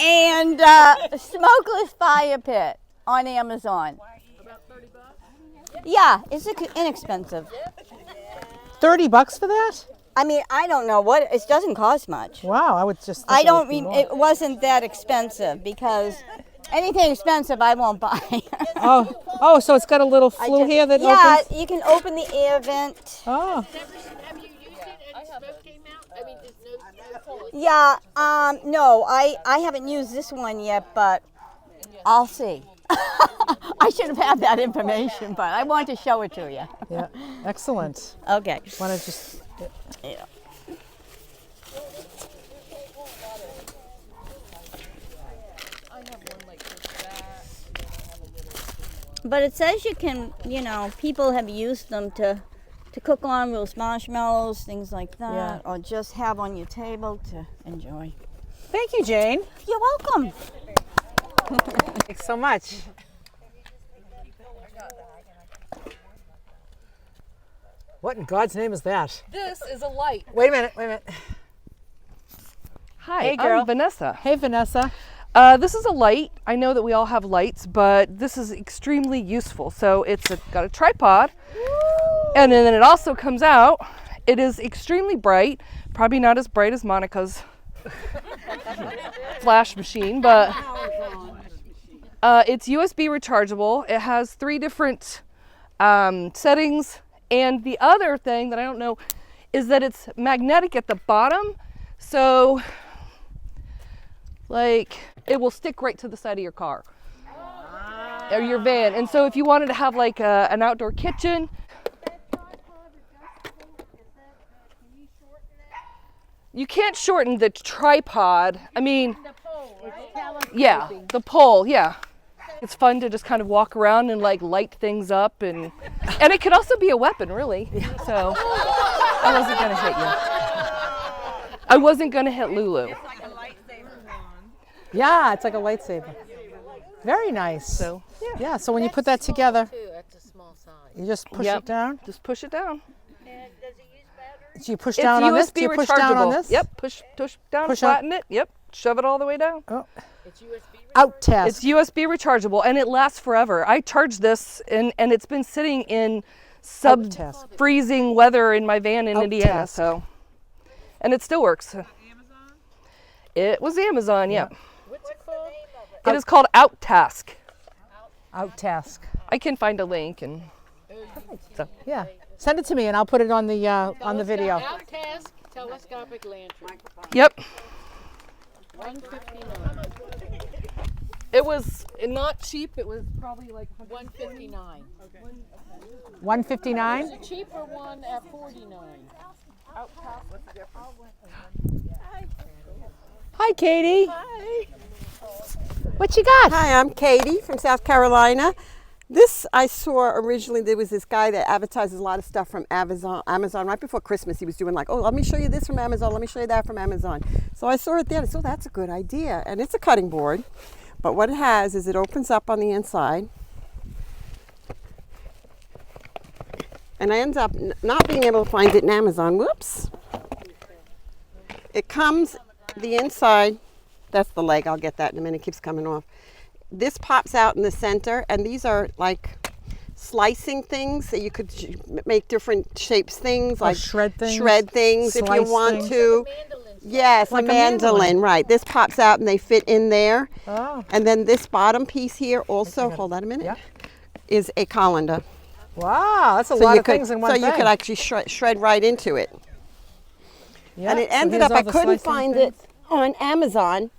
[SPEAKER 4] And Smokeless Fire Pit on Amazon. About $30? Yeah, it's inexpensive.
[SPEAKER 1] $30 for that?
[SPEAKER 4] I mean, I don't know what, it doesn't cost much.
[SPEAKER 1] Wow, I would just.
[SPEAKER 4] I don't mean, it wasn't that expensive because anything expensive I won't buy.
[SPEAKER 1] Oh, so it's got a little flue here that opens?
[SPEAKER 4] Yeah, you can open the air vent.
[SPEAKER 1] Oh.
[SPEAKER 13] Have you used it and smoke came out? I mean, there's no pulling.
[SPEAKER 4] Yeah, no, I haven't used this one yet, but I'll see. I should have had that information, but I want to show it to you.
[SPEAKER 1] Yeah, excellent.
[SPEAKER 4] Okay.
[SPEAKER 1] Want to just...
[SPEAKER 4] Yeah. But it says you can, you know, people have used them to cook on roast marshmallows, things like that, or just have on your table to enjoy.
[SPEAKER 1] Thank you, Jane.
[SPEAKER 4] You're welcome.
[SPEAKER 1] Thanks so much. What in God's name is that?
[SPEAKER 3] This is a light.
[SPEAKER 1] Wait a minute.
[SPEAKER 3] Hi,
[SPEAKER 1] Hey, girl.
[SPEAKER 3] I'm Vanessa.
[SPEAKER 1] Hey, Vanessa.
[SPEAKER 3] This is a light. I know that we all have lights, but this is extremely useful. So got a tripod, and then it also comes out. It is extremely bright. Probably not as bright as Monica's flash machine, but it's USB rechargeable. It has 3 different settings, and the other thing that I don't know is that it's magnetic at the bottom, so like it will stick right to the side of your car or your van. And so if you wanted to have like an outdoor kitchen, you can't shorten the tripod. I mean, yeah, the pole, yeah. It's fun to just kind of walk around and like light things up, and it could also be a weapon, really. So I wasn't gonna hit you. I wasn't gonna hit Lulu.
[SPEAKER 1] Yeah, it's like a lightsaber. Very nice.
[SPEAKER 3] So
[SPEAKER 1] yeah. So when you put that together,
[SPEAKER 13] That's a small size.
[SPEAKER 1] you just push
[SPEAKER 3] Yep.
[SPEAKER 1] it down.
[SPEAKER 3] Just push it down.
[SPEAKER 1] So you push
[SPEAKER 3] It's
[SPEAKER 1] down on this. Do
[SPEAKER 3] USB
[SPEAKER 1] you push down on
[SPEAKER 3] rechargeable.
[SPEAKER 1] this?
[SPEAKER 3] Yep. Push down.
[SPEAKER 1] Push up.
[SPEAKER 3] Flatten it. Yep. Shove it all the way down.
[SPEAKER 1] Oh.
[SPEAKER 13] It's USB.
[SPEAKER 1] Out test.
[SPEAKER 3] It's USB rechargeable, and it lasts forever. I charged this, and it's been sitting in
[SPEAKER 1] test.
[SPEAKER 3] freezing weather in my van in
[SPEAKER 1] Out
[SPEAKER 3] Indiana.
[SPEAKER 1] test.
[SPEAKER 3] So, and it still works. It was Amazon. Yeah.
[SPEAKER 13] What's it called?
[SPEAKER 3] It is called OutTask.
[SPEAKER 1] Out task.
[SPEAKER 3] I can find a link and. So.
[SPEAKER 1] Yeah. Send it to me and I'll put it on the video.
[SPEAKER 13] Outtask telescopic lantern.
[SPEAKER 3] Yep.
[SPEAKER 13] $159.
[SPEAKER 3] It was not cheap. It was probably like
[SPEAKER 13] $159.
[SPEAKER 1] $159.
[SPEAKER 13] There's a cheaper one at $49.
[SPEAKER 1] Hi, Katie.
[SPEAKER 12] Hi.
[SPEAKER 1] What you got?
[SPEAKER 12] Hi, I'm Katie from South Carolina. This I saw originally. There was this guy that advertises a lot of stuff from Amazon right before Christmas. He was doing like, oh, let me show you this from Amazon. Let me show you that from Amazon. So I saw it there. I said, oh, that's a good idea. And it's a cutting board. But what it has is it opens up on the inside. And I end up not being able to find it in Amazon. Whoops. It comes, the inside, that's the leg. I'll get that in a minute. It keeps coming off. This pops out in the center, and these are like slicing things that you could make different shapes things, like
[SPEAKER 1] shred things,
[SPEAKER 12] if you
[SPEAKER 1] slice
[SPEAKER 12] want
[SPEAKER 1] things.
[SPEAKER 12] to. Yes,
[SPEAKER 1] Like
[SPEAKER 12] a
[SPEAKER 1] a mandolin.
[SPEAKER 12] mandolin, right. This pops out and they fit in there.
[SPEAKER 1] Oh.
[SPEAKER 12] And then this bottom piece here also, hold on a minute,
[SPEAKER 1] Yeah.
[SPEAKER 12] is a colander.
[SPEAKER 1] Wow, that's a
[SPEAKER 12] So
[SPEAKER 1] lot
[SPEAKER 12] you
[SPEAKER 1] of
[SPEAKER 12] could,
[SPEAKER 1] things in one
[SPEAKER 12] so
[SPEAKER 1] thing.
[SPEAKER 12] you could actually shred right into it.
[SPEAKER 1] Yeah,
[SPEAKER 12] And it
[SPEAKER 1] so
[SPEAKER 12] ended
[SPEAKER 1] here's
[SPEAKER 12] up,
[SPEAKER 1] all
[SPEAKER 12] I
[SPEAKER 1] the
[SPEAKER 12] couldn't
[SPEAKER 1] slicing
[SPEAKER 12] find
[SPEAKER 1] things.
[SPEAKER 12] it on Amazon.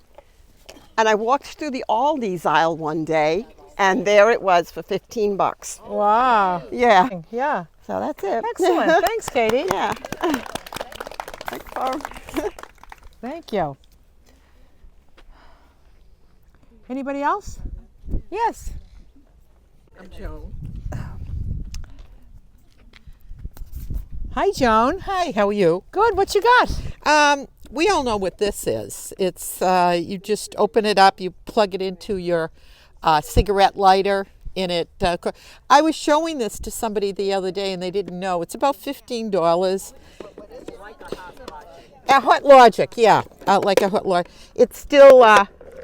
[SPEAKER 12] And I walked through the Aldi's aisle one day, and there it was for 15 bucks.
[SPEAKER 1] Wow.
[SPEAKER 12] Yeah.
[SPEAKER 1] Yeah.
[SPEAKER 12] So that's it.
[SPEAKER 1] Excellent. Thanks, Katie.
[SPEAKER 12] Yeah. Thanks, Barb.
[SPEAKER 1] Thank you. Anybody else? Yes.
[SPEAKER 14] I'm Joan.
[SPEAKER 1] Hi, Joan.
[SPEAKER 14] Hi, how are you?
[SPEAKER 1] Good. What you got?
[SPEAKER 14] We all know what this is. It's you just open it up, you plug it into your cigarette lighter in it. I was showing this to somebody the other day and they didn't know. It's about $15. A Hot Logic, yeah, like a Hot Logic. It's still,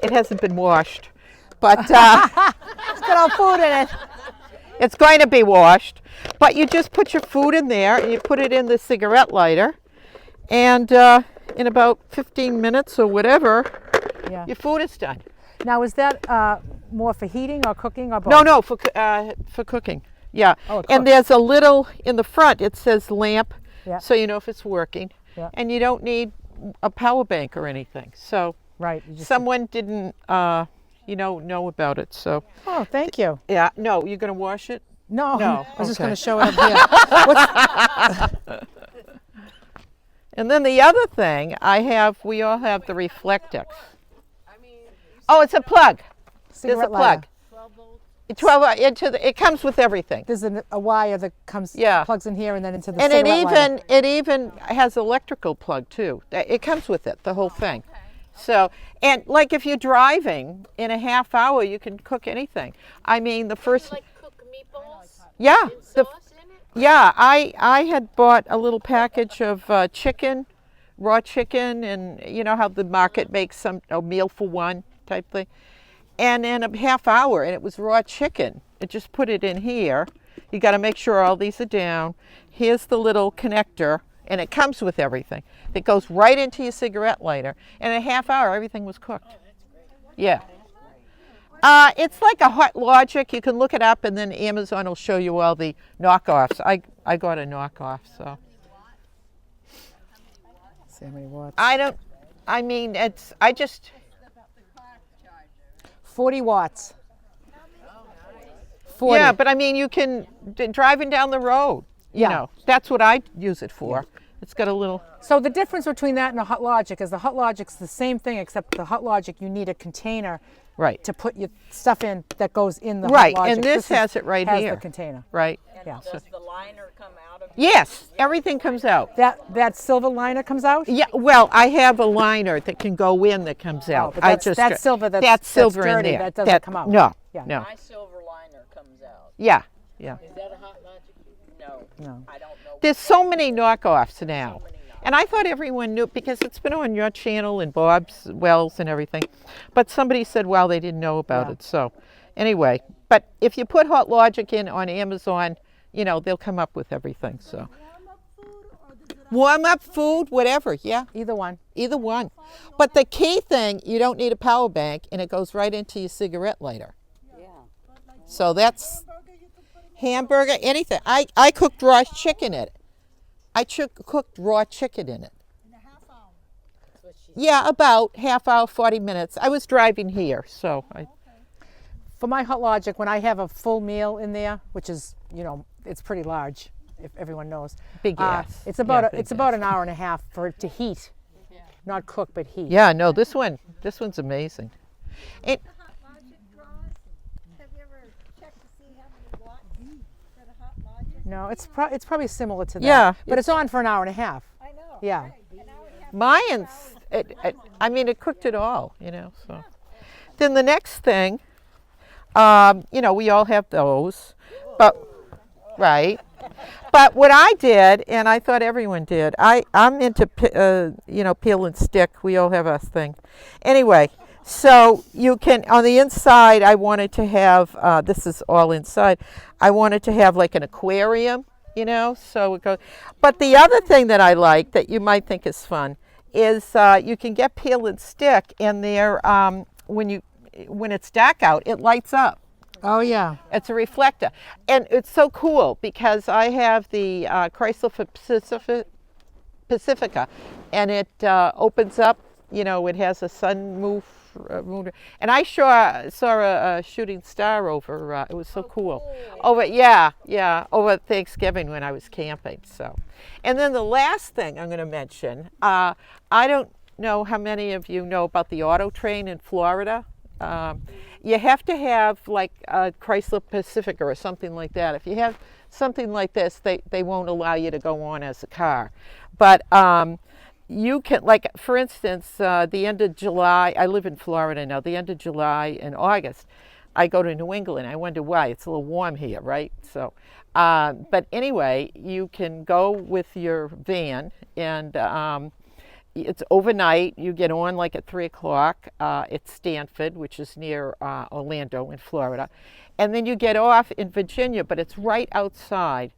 [SPEAKER 14] it hasn't been washed, but
[SPEAKER 1] It's got all food in it.
[SPEAKER 14] it's going to be washed. But you just put your food in there and you put it in the cigarette lighter, and in about 15 minutes or whatever,
[SPEAKER 1] Yeah.
[SPEAKER 14] your food is done.
[SPEAKER 1] Now, is that more for heating or cooking or both?
[SPEAKER 14] No, for cooking. Yeah,
[SPEAKER 1] Oh, it
[SPEAKER 14] and
[SPEAKER 1] cooks.
[SPEAKER 14] there's a little in the front. It says lamp,
[SPEAKER 1] Yeah.
[SPEAKER 14] so you know if it's working.
[SPEAKER 1] Yeah.
[SPEAKER 14] And you don't need a power bank or anything. So
[SPEAKER 1] Right. You just,
[SPEAKER 14] someone didn't, know about it. So
[SPEAKER 1] oh, thank you.
[SPEAKER 14] yeah, no, you're gonna wash it.
[SPEAKER 1] No,
[SPEAKER 14] No,
[SPEAKER 1] I was just
[SPEAKER 14] okay.
[SPEAKER 1] going to show it up here.
[SPEAKER 14] And then the other thing we all have the Reflectix. Oh, it's a plug. There's a
[SPEAKER 1] Cigarette
[SPEAKER 14] plug.
[SPEAKER 1] lighter.
[SPEAKER 14] 12 into the, it comes with everything.
[SPEAKER 1] There's a wire that comes,
[SPEAKER 14] Yeah.
[SPEAKER 1] plugs in here and then into the
[SPEAKER 14] And
[SPEAKER 1] cigarette lighter.
[SPEAKER 14] it even has electrical plug too. It comes with it, the whole thing. So, and like if you're driving in a half hour, you can cook anything. I mean, the first.
[SPEAKER 13] Like cook meatballs?
[SPEAKER 14] Yeah.
[SPEAKER 13] And sauce in it?
[SPEAKER 14] Yeah, I had bought a little package of chicken, raw chicken, and you know how the market makes a meal for one type thing. And in a half hour, and it was raw chicken. It just put it in here. You got to make sure all these are down. Here's the little connector, and it comes with everything. It goes right into your cigarette lighter. And in a half hour, everything was cooked. Yeah. It's like a Hot Logic. You can look it up, and then Amazon will show you all the knockoffs. I got a knockoff, so.
[SPEAKER 1] See how many watts?
[SPEAKER 14] I mean, I just.
[SPEAKER 1] 40 watts. 40.
[SPEAKER 14] Yeah, but I mean, you can, driving down the road, you know, that's what I use it for. It's got a little.
[SPEAKER 1] So the difference between that and a Hot Logic is the Hot Logic's the same thing, except the Hot Logic, you need a container to put your stuff in that goes in the Hot Logic.
[SPEAKER 14] And this has it right here.
[SPEAKER 1] Has the container.
[SPEAKER 14] Right.
[SPEAKER 2] And does the liner come out of it?
[SPEAKER 14] Yes, everything comes out.
[SPEAKER 1] That silver liner comes out?
[SPEAKER 14] Yeah, well, I have a liner that can go in that comes out.
[SPEAKER 1] But that's silver that's
[SPEAKER 14] silver
[SPEAKER 1] dirty,
[SPEAKER 14] in there.
[SPEAKER 1] that doesn't come out.
[SPEAKER 14] No,
[SPEAKER 1] Yeah.
[SPEAKER 14] no.
[SPEAKER 2] My silver liner comes out.
[SPEAKER 14] Yeah, yeah.
[SPEAKER 13] Is that a Hot Logic?
[SPEAKER 2] No, I don't know.
[SPEAKER 14] There's so many knockoffs now. And I thought everyone knew because it's been on your channel and Bob's Wells and everything. But somebody said, well, they didn't know about it. So anyway, but if you put Hot Logic in on Amazon, you know, they'll come up with everything. So warm up food, whatever. Yeah.
[SPEAKER 1] Either one.
[SPEAKER 14] Either one. But the key thing, you don't need a power bank and it goes right into your cigarette lighter. Yeah. So that's hamburger, anything. I cooked raw chicken in it. I cooked raw chicken in it. In a half hour? Yeah, about half hour, 40 minutes. I was driving here, so.
[SPEAKER 1] For my Hot Logic, when I have a full meal in there, which is, you know, it's pretty large, if everyone knows.
[SPEAKER 14] Big gas.
[SPEAKER 1] It's about about an hour and a half for it to heat. Yeah. Not cook, but heat.
[SPEAKER 14] Yeah, no, this one's amazing. It,
[SPEAKER 1] No, it's probably similar to that.
[SPEAKER 14] Yeah,
[SPEAKER 1] but it's on for an hour and a half.
[SPEAKER 4] I know.
[SPEAKER 1] Yeah.
[SPEAKER 14] mine's, I mean, it cooked it all, you know, so. Then the next thing, you know, we all have those, but, right. But what I did, and I thought everyone did, I'm into, you know, peel and stick. We all have our thing. Anyway, so you can, on the inside, I wanted to have, this is all inside, I wanted to have like an aquarium, you know, so it goes. But the other thing that I like that you might think is fun is you can get peel and stick, and they're, when it's dark out, it lights up.
[SPEAKER 1] Oh yeah.
[SPEAKER 14] It's a reflector. And it's so cool because I have the Chrysler Pacifica, and it opens up, you know, it has a sunroof. And I saw a shooting star over, it was so cool. Over, over Thanksgiving when I was camping, so. And then the last thing I'm going to mention, I don't know how many of you know about the auto train in Florida. You have to have like a Chrysler Pacifica or something like that. If you have something like this, they won't allow you to go on as a car. But you can, like, for instance, the end of July, I live in Florida now, the end of July and August, I go to New England. I wonder why. It's a little warm here, right? So, but anyway, you can go with your van, and it's overnight. You get on like at 3 o'clock. It's Stanford, which is near Orlando in Florida. And then you get off in Virginia, but it's right outside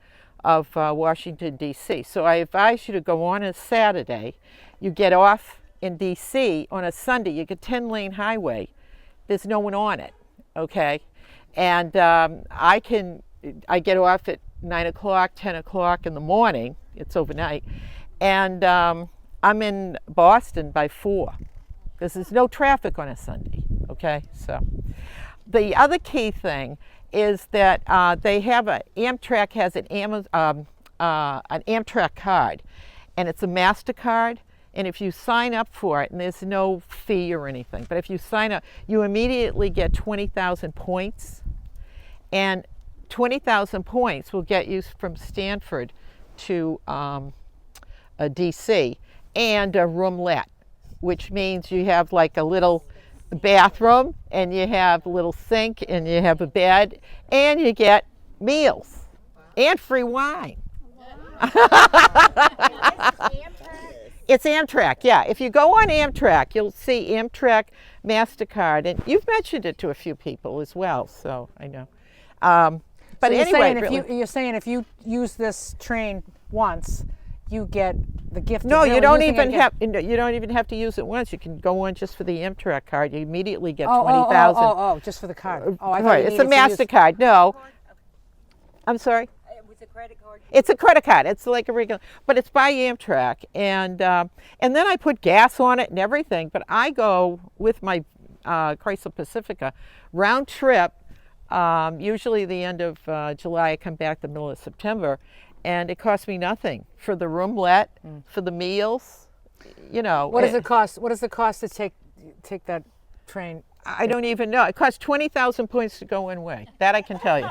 [SPEAKER 14] of Washington, D.C. So I advise you to go on a Saturday. You get off in D.C. on a Sunday. You get 10-lane highway. There's no one on it, okay? And I get off at 9 o'clock, 10 o'clock in the morning. It's overnight. And I'm in Boston by 4 because there's no traffic on a Sunday, okay? So the other key thing is that Amtrak has an Amtrak card, and it's a MasterCard, and if you sign up for it, and there's no fee or anything, but if you sign up, you immediately get 20,000 points, And 20,000 points will get you from Stanford to DC, and a roomlet, which means you have like a little bathroom, and you have a little sink, and you have a bed, and you get meals and free wine. It's Amtrak, yeah. If you go on Amtrak, you'll see Amtrak, MasterCard, and you've mentioned it to a few people as well, so I know. But
[SPEAKER 1] so you're
[SPEAKER 14] anyway,
[SPEAKER 1] saying
[SPEAKER 14] really,
[SPEAKER 1] you're saying if you use this train once, you get the gift.
[SPEAKER 14] no,
[SPEAKER 1] of
[SPEAKER 14] you
[SPEAKER 1] really
[SPEAKER 14] don't
[SPEAKER 1] using
[SPEAKER 14] even
[SPEAKER 1] it
[SPEAKER 14] have you don't even have to use it once. You can go on just for the Amtrak card. You immediately get
[SPEAKER 1] Oh,
[SPEAKER 14] 20,000.
[SPEAKER 1] oh, just for the card. Oh, I thought
[SPEAKER 14] Right,
[SPEAKER 1] you
[SPEAKER 14] it's a
[SPEAKER 1] needed to use-
[SPEAKER 14] MasterCard. No, I'm sorry.
[SPEAKER 4] With a credit card.
[SPEAKER 14] It's a credit card. It's like a regular, but it's by Amtrak, and then I put gas on it and everything. But I go with my Chrysler Pacifica round trip. Usually the end of July. I come back the middle of September, and it costs me nothing for the roomlet, for the meals. You know.
[SPEAKER 1] What does it cost? What does it cost to take that train?
[SPEAKER 14] I don't even know. It costs 20,000 points to go one way. That I can tell you,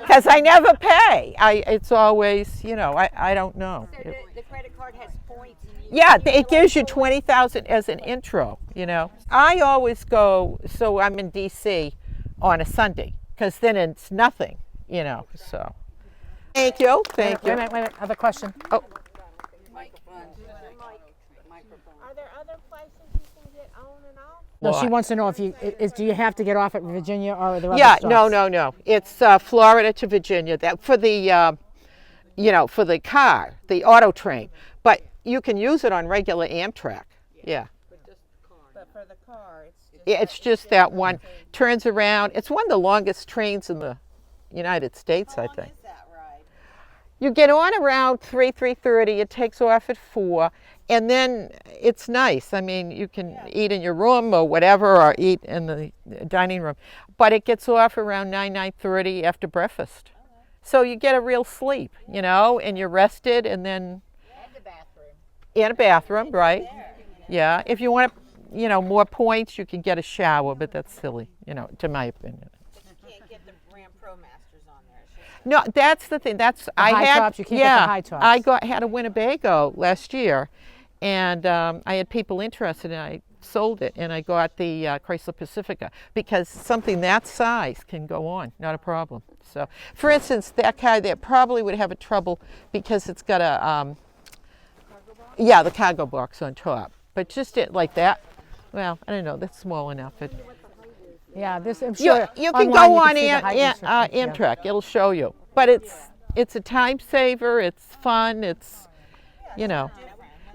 [SPEAKER 14] because I never pay. It's always, you know, I don't know.
[SPEAKER 4] So the credit card has points.
[SPEAKER 14] Yeah, it gives you 20,000 as an intro. You know, I always go. So I'm in DC on a Sunday, because then it's nothing. You know, so. Thank you. Thank you.
[SPEAKER 1] Wait a minute. Other question.
[SPEAKER 14] Oh.
[SPEAKER 13] Are there other places you can get on and off?
[SPEAKER 1] No, she
[SPEAKER 14] What?
[SPEAKER 1] wants to know if do you have to get off at Virginia or are there other
[SPEAKER 14] Yeah,
[SPEAKER 1] stops?
[SPEAKER 14] no. It's Florida to Virginia. That for the, you know, for the car, the auto train. But you can use it on regular Amtrak. Yeah.
[SPEAKER 7] But for the car,
[SPEAKER 14] It's just that one turns around. It's one of the longest trains in the United States, I think. You get on around 3:30. It takes off at 4, and then it's nice. I mean, you can eat in your room or whatever, or eat in the dining room. But it gets off around 9:30 after breakfast. So you get a real sleep, you know, and you're rested, and then. And a bathroom. And a bathroom, right? Yeah. If you want, you know, more points, you can get a shower, but that's silly, you know, to my opinion. No, that's the thing. That's I
[SPEAKER 1] high
[SPEAKER 14] had.
[SPEAKER 1] tops, you can't get
[SPEAKER 14] yeah,
[SPEAKER 1] the high tops.
[SPEAKER 14] I had a Winnebago last year, and I had people interested, and I sold it, and I got the Chrysler Pacifica because something that size can go on, not a problem. So, for instance, that car there probably would have a trouble because it's got a yeah, the cargo box on top, but just it like that. Well, I don't know. That's small enough.
[SPEAKER 1] Yeah, this I'm sure.
[SPEAKER 14] You can
[SPEAKER 1] online
[SPEAKER 14] go
[SPEAKER 1] you
[SPEAKER 14] on
[SPEAKER 1] can see the height restrictions, yeah.
[SPEAKER 14] Amtrak. It'll show you. But it's a time saver. It's fun. It's, you know.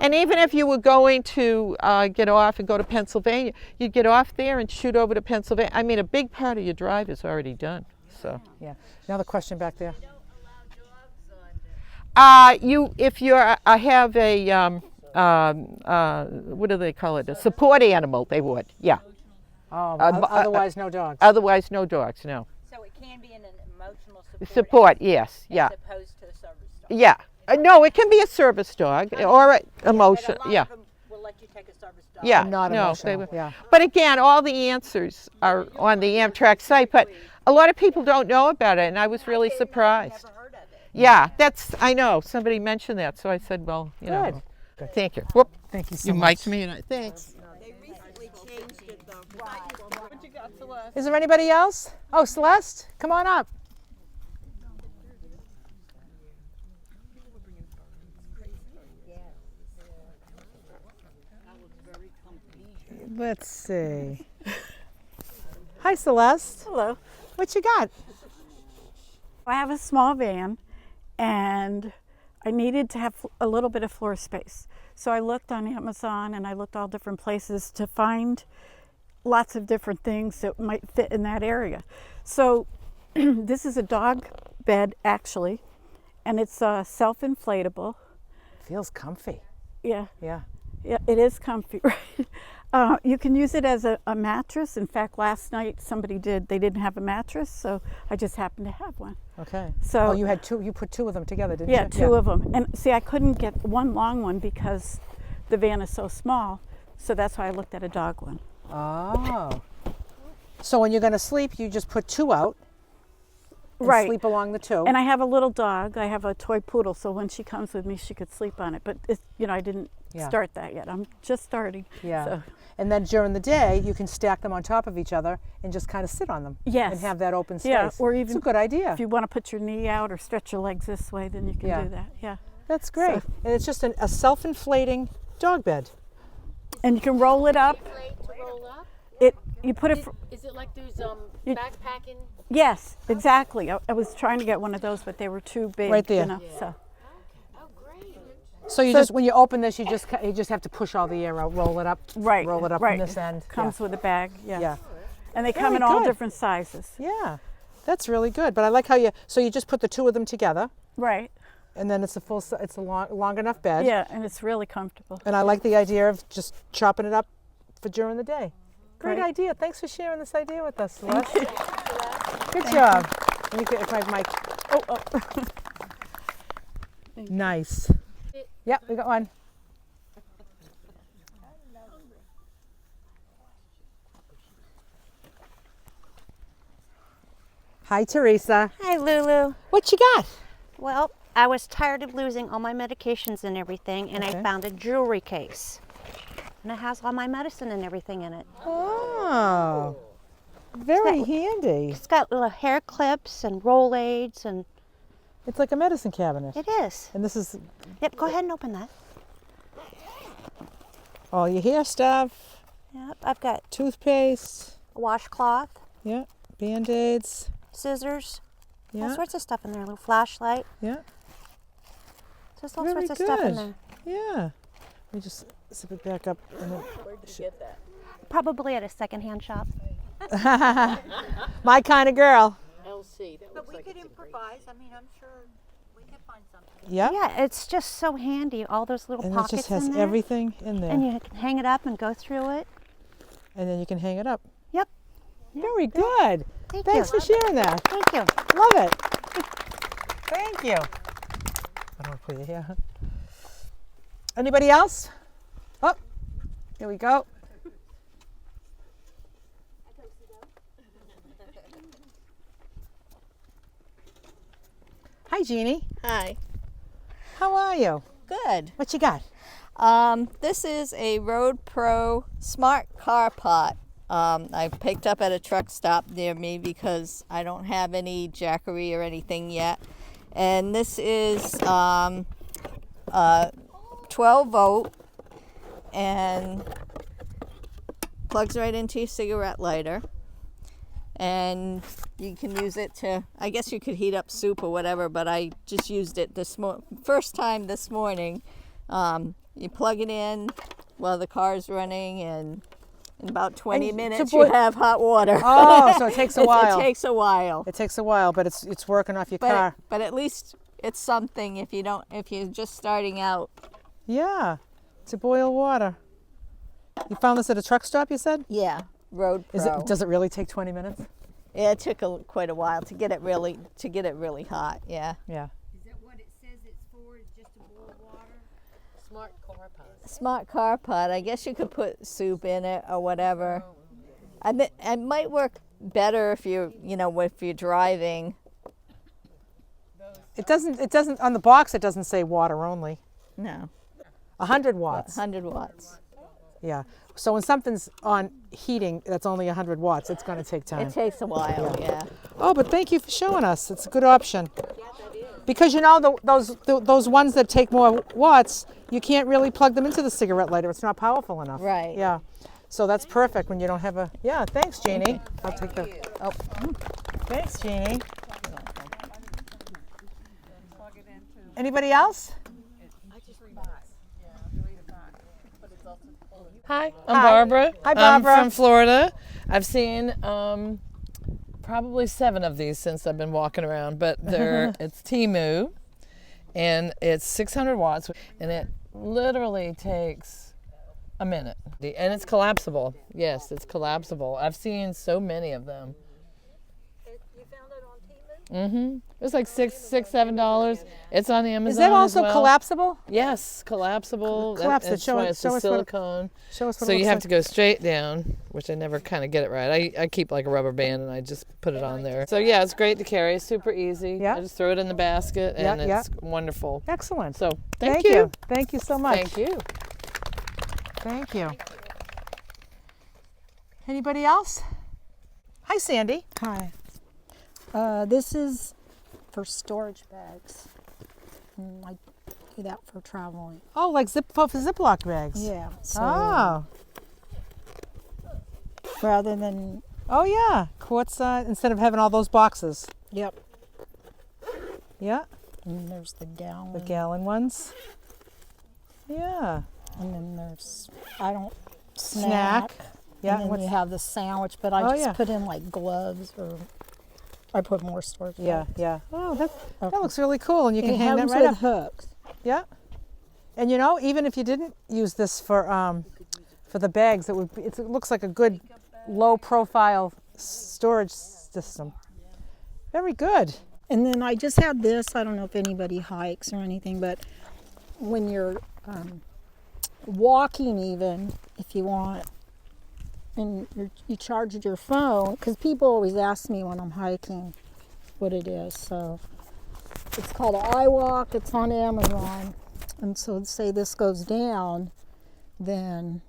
[SPEAKER 14] And even if you were going to get off and go to Pennsylvania, you'd get off there and shoot over to Pennsylvania. I mean, a big part of your drive is already done. So.
[SPEAKER 1] Yeah. Another question back there.
[SPEAKER 14] If you have a what do they call it? A support animal, they would. Yeah.
[SPEAKER 1] Oh, otherwise no dogs.
[SPEAKER 14] Otherwise no dogs, no.
[SPEAKER 4] So it can be an emotional support.
[SPEAKER 14] Support, yes, yeah.
[SPEAKER 4] As opposed to a service dog.
[SPEAKER 14] Yeah. No, it can be a service dog or emotion.
[SPEAKER 4] But a lot
[SPEAKER 14] Yeah.
[SPEAKER 4] of them will let you take a service dog.
[SPEAKER 14] Yeah.
[SPEAKER 1] Not
[SPEAKER 14] no,
[SPEAKER 1] emotional,
[SPEAKER 14] they would.
[SPEAKER 1] yeah.
[SPEAKER 14] But again, all the answers are on the Amtrak site, but a lot of people don't know about it, and I was really surprised. Yeah, I know. Somebody mentioned that, so I said, well, you know.
[SPEAKER 1] Good.
[SPEAKER 14] Thank you. Whoop.
[SPEAKER 1] Thank you so
[SPEAKER 14] You
[SPEAKER 1] much.
[SPEAKER 14] mic'd me, and thanks.
[SPEAKER 7] they recently changed it though. What you got, Celeste?
[SPEAKER 1] Is there anybody else? Oh, Celeste, come on up. Let's see. Hi, Celeste.
[SPEAKER 15] Hello.
[SPEAKER 1] What you got?
[SPEAKER 15] I have a small van and I needed to have a little bit of floor space. So I looked on Amazon and I looked all different places to find lots of different things that might fit in that area. So this is a dog bed actually, and it's self-inflatable.
[SPEAKER 1] Feels comfy.
[SPEAKER 15] Yeah.
[SPEAKER 1] Yeah.
[SPEAKER 15] Yeah, it is comfy, right? You can use it as a mattress. In fact, last night they didn't have a mattress, so I just happened to have one.
[SPEAKER 1] Okay.
[SPEAKER 15] So
[SPEAKER 1] you had two. You put two of them together, didn't you?
[SPEAKER 15] yeah, two of them. And see, I couldn't get one long one because the van is so small. So that's why I looked at a dog one.
[SPEAKER 1] Oh. So when you're going to sleep, you just put two out. and
[SPEAKER 15] Right.
[SPEAKER 1] sleep along the two.
[SPEAKER 15] And I have a little dog. I have a toy poodle, so when she comes with me, she could sleep on it. But it's, you know, I didn't
[SPEAKER 1] Yeah.
[SPEAKER 15] start that yet. I'm just starting.
[SPEAKER 1] Yeah.
[SPEAKER 15] So.
[SPEAKER 1] And then during the day, you can stack them on top of each other and just kind of sit on them.
[SPEAKER 15] Yes.
[SPEAKER 1] And have that open space.
[SPEAKER 15] Yeah, or
[SPEAKER 1] It's
[SPEAKER 15] even
[SPEAKER 1] a good idea.
[SPEAKER 15] if you want to put your knee out or stretch your legs this way, then you can
[SPEAKER 1] Yeah.
[SPEAKER 15] do that. Yeah.
[SPEAKER 1] That's great. And it's just a self-inflating dog bed.
[SPEAKER 15] And you can roll it up.
[SPEAKER 13] To roll up?
[SPEAKER 15] You put it.
[SPEAKER 13] Is it like those
[SPEAKER 15] You-
[SPEAKER 13] backpacking?
[SPEAKER 15] Yes, exactly. I was trying to get one of those, but they were too big.
[SPEAKER 1] Right there.
[SPEAKER 15] You know, so.
[SPEAKER 13] Oh, great.
[SPEAKER 1] So you just, when you open this, you just have to push all the air out, roll it up,
[SPEAKER 15] Right.
[SPEAKER 1] roll it up
[SPEAKER 15] right.
[SPEAKER 1] from this end.
[SPEAKER 15] Comes with a bag. Yeah.
[SPEAKER 1] Yeah.
[SPEAKER 15] And they come
[SPEAKER 1] Very
[SPEAKER 15] in all
[SPEAKER 1] good.
[SPEAKER 15] different sizes.
[SPEAKER 1] Yeah, that's really good. But I like how you just put the two of them together,
[SPEAKER 15] Right.
[SPEAKER 1] and then it's it's a long enough bed.
[SPEAKER 15] Yeah, and it's really comfortable.
[SPEAKER 1] And I like the idea of just chopping it up for during the day. Great
[SPEAKER 15] Right.
[SPEAKER 1] idea. Thanks for sharing this idea with us, Celeste. Good job. Let me get my mic.
[SPEAKER 15] Oh.
[SPEAKER 1] Nice. Yep, we got one. Hi, Teresa.
[SPEAKER 16] Hi, Lulu.
[SPEAKER 1] What you got?
[SPEAKER 16] Well, I was tired of losing all my medications and everything, and
[SPEAKER 1] Okay.
[SPEAKER 16] I found a jewelry case. And it has all my medicine and everything in it.
[SPEAKER 1] Oh, very handy.
[SPEAKER 16] It's got little hair clips and roll aids, and
[SPEAKER 1] It's like a medicine cabinet.
[SPEAKER 16] it is.
[SPEAKER 1] And this is
[SPEAKER 16] Yep, go ahead and open that.
[SPEAKER 1] all your hair stuff,
[SPEAKER 16] Yep, I've got
[SPEAKER 1] toothpaste,
[SPEAKER 16] a washcloth,
[SPEAKER 1] yeah, Band-Aids,
[SPEAKER 16] scissors, all
[SPEAKER 1] yeah,
[SPEAKER 16] sorts of stuff in there. A little flashlight.
[SPEAKER 1] yeah,
[SPEAKER 16] Just all
[SPEAKER 1] very
[SPEAKER 16] sorts of stuff in
[SPEAKER 1] good.
[SPEAKER 16] there.
[SPEAKER 1] Yeah. Let me just zip it back up. And then
[SPEAKER 2] Where'd you get that?
[SPEAKER 16] Probably at a secondhand shop.
[SPEAKER 1] my kind of girl.
[SPEAKER 13] LC. That
[SPEAKER 5] But
[SPEAKER 13] looks
[SPEAKER 5] we
[SPEAKER 13] like
[SPEAKER 5] could
[SPEAKER 13] it's in great
[SPEAKER 5] improvise. I mean, I'm sure we could find something.
[SPEAKER 1] Yeah.
[SPEAKER 16] Yeah, it's just so handy. All those little
[SPEAKER 1] And it
[SPEAKER 16] pockets
[SPEAKER 1] just has
[SPEAKER 16] in there.
[SPEAKER 1] everything in there.
[SPEAKER 16] And you can hang it up and go through it.
[SPEAKER 1] And then you can hang it up.
[SPEAKER 16] Yep.
[SPEAKER 1] Very good.
[SPEAKER 16] Thank
[SPEAKER 1] Thanks
[SPEAKER 16] you.
[SPEAKER 1] for sharing that.
[SPEAKER 16] Thank you.
[SPEAKER 1] Love it. Thank you. I don't want to put it here. Anybody else? Oh, here we go. Hi, Jeannie.
[SPEAKER 17] Hi.
[SPEAKER 1] How are you?
[SPEAKER 17] Good.
[SPEAKER 1] What you got?
[SPEAKER 17] This is a Road Pro smart car pot. I picked up at a truck stop near me because I don't have any jackery or anything yet. And this is 12 volt and plugs right into your cigarette lighter. And you can use it to, I guess you could heat up soup or whatever, but I just used it first time this morning. You plug it in while the car's running, and in about 20 minutes you have hot water.
[SPEAKER 1] Oh, so it takes a while.
[SPEAKER 17] It takes a while.
[SPEAKER 1] It takes a while, but it's working off your car.
[SPEAKER 17] But at least it's something if you're just starting out.
[SPEAKER 1] Yeah, to boil water. You found this at a truck stop, you said?
[SPEAKER 17] Yeah, Road Pro.
[SPEAKER 1] Does it really take 20 minutes?
[SPEAKER 17] Yeah, it took quite a while to get it really hot. Yeah.
[SPEAKER 1] Yeah.
[SPEAKER 5] Is that what it says it's for? Just to boil water?
[SPEAKER 13] Smart car pot.
[SPEAKER 17] Smart car pot. I guess you could put soup in it or whatever. It might work better if you're driving.
[SPEAKER 1] It doesn't on the box. It doesn't say water only.
[SPEAKER 17] No.
[SPEAKER 1] 100 watts.
[SPEAKER 17] 100 watts.
[SPEAKER 1] Yeah. So when something's on heating that's only 100 watts, it's going to take time.
[SPEAKER 17] It takes a while. Yeah.
[SPEAKER 1] Oh, but thank you for showing us. It's a good option. Because those ones that take more watts, you can't really plug them into the cigarette lighter. It's not powerful enough.
[SPEAKER 17] Right.
[SPEAKER 1] Yeah. So that's perfect when you don't have a. Yeah. Thanks, Jeannie. I'll take the. Oh. Thanks, Jeannie. Anybody else?
[SPEAKER 18] Hi, I'm
[SPEAKER 1] Hi.
[SPEAKER 18] Barbara.
[SPEAKER 1] Hi, Barbara.
[SPEAKER 18] I'm from Florida. I've seen probably 7 of these since I've been walking around, but it's Temu, and it's 600 watts, and it literally takes a minute. And it's collapsible. Yes, it's collapsible. I've seen so many of them.
[SPEAKER 5] You found it on Temu?
[SPEAKER 18] Mm-hmm. It's like $7. It's on Amazon.
[SPEAKER 1] Is that also
[SPEAKER 18] as well.
[SPEAKER 1] collapsible?
[SPEAKER 18] Yes, collapsible.
[SPEAKER 1] Collapse it.
[SPEAKER 18] That's
[SPEAKER 1] Show
[SPEAKER 18] why
[SPEAKER 1] it-
[SPEAKER 18] it's
[SPEAKER 1] show
[SPEAKER 18] a
[SPEAKER 1] us what it-
[SPEAKER 18] silicone.
[SPEAKER 1] show us what
[SPEAKER 18] So
[SPEAKER 1] it
[SPEAKER 18] you
[SPEAKER 1] looks
[SPEAKER 18] have
[SPEAKER 1] like.
[SPEAKER 18] to go straight down, which I never kind of get it right. I keep like a rubber band and I just put it on there. So yeah, it's great to carry. Super easy.
[SPEAKER 1] Yeah.
[SPEAKER 18] I just throw it in the basket and
[SPEAKER 1] Yeah,
[SPEAKER 18] it's wonderful.
[SPEAKER 1] Excellent.
[SPEAKER 18] So
[SPEAKER 1] Thank you. Thank you so much.
[SPEAKER 18] Thank you.
[SPEAKER 1] Thank you. Anybody else? Hi, Sandy.
[SPEAKER 9] Hi. This is for storage bags. I do that for traveling.
[SPEAKER 1] Oh, like Ziploc bags.
[SPEAKER 9] Yeah. So
[SPEAKER 1] Oh.
[SPEAKER 9] rather than.
[SPEAKER 1] Oh yeah. Quartz instead of having all those boxes.
[SPEAKER 9] Yep.
[SPEAKER 1] Yeah.
[SPEAKER 9] And there's the gallon.
[SPEAKER 1] The gallon ones. Yeah.
[SPEAKER 9] And then there's I don't
[SPEAKER 1] Snack. Yeah.
[SPEAKER 9] And then you have the sandwich, but I
[SPEAKER 1] Oh,
[SPEAKER 9] just
[SPEAKER 1] yeah.
[SPEAKER 9] put in like gloves or I put more storage.
[SPEAKER 1] Yeah,
[SPEAKER 9] bags.
[SPEAKER 1] yeah. Oh, that looks really cool, and you can
[SPEAKER 9] It
[SPEAKER 1] hang that
[SPEAKER 9] comes
[SPEAKER 1] right
[SPEAKER 9] with
[SPEAKER 1] up.
[SPEAKER 9] hooks.
[SPEAKER 1] Yeah. And you know, even if you didn't use this for the bags, it would. It looks like a good, low-profile storage system. Very good.
[SPEAKER 9] And then I just have this. I don't know if anybody hikes or anything, but when you're walking, even if you want, and you charge your phone, because people always ask me when I'm hiking what it is. So it's called an iWalk. It's on Amazon. And so say this goes down, then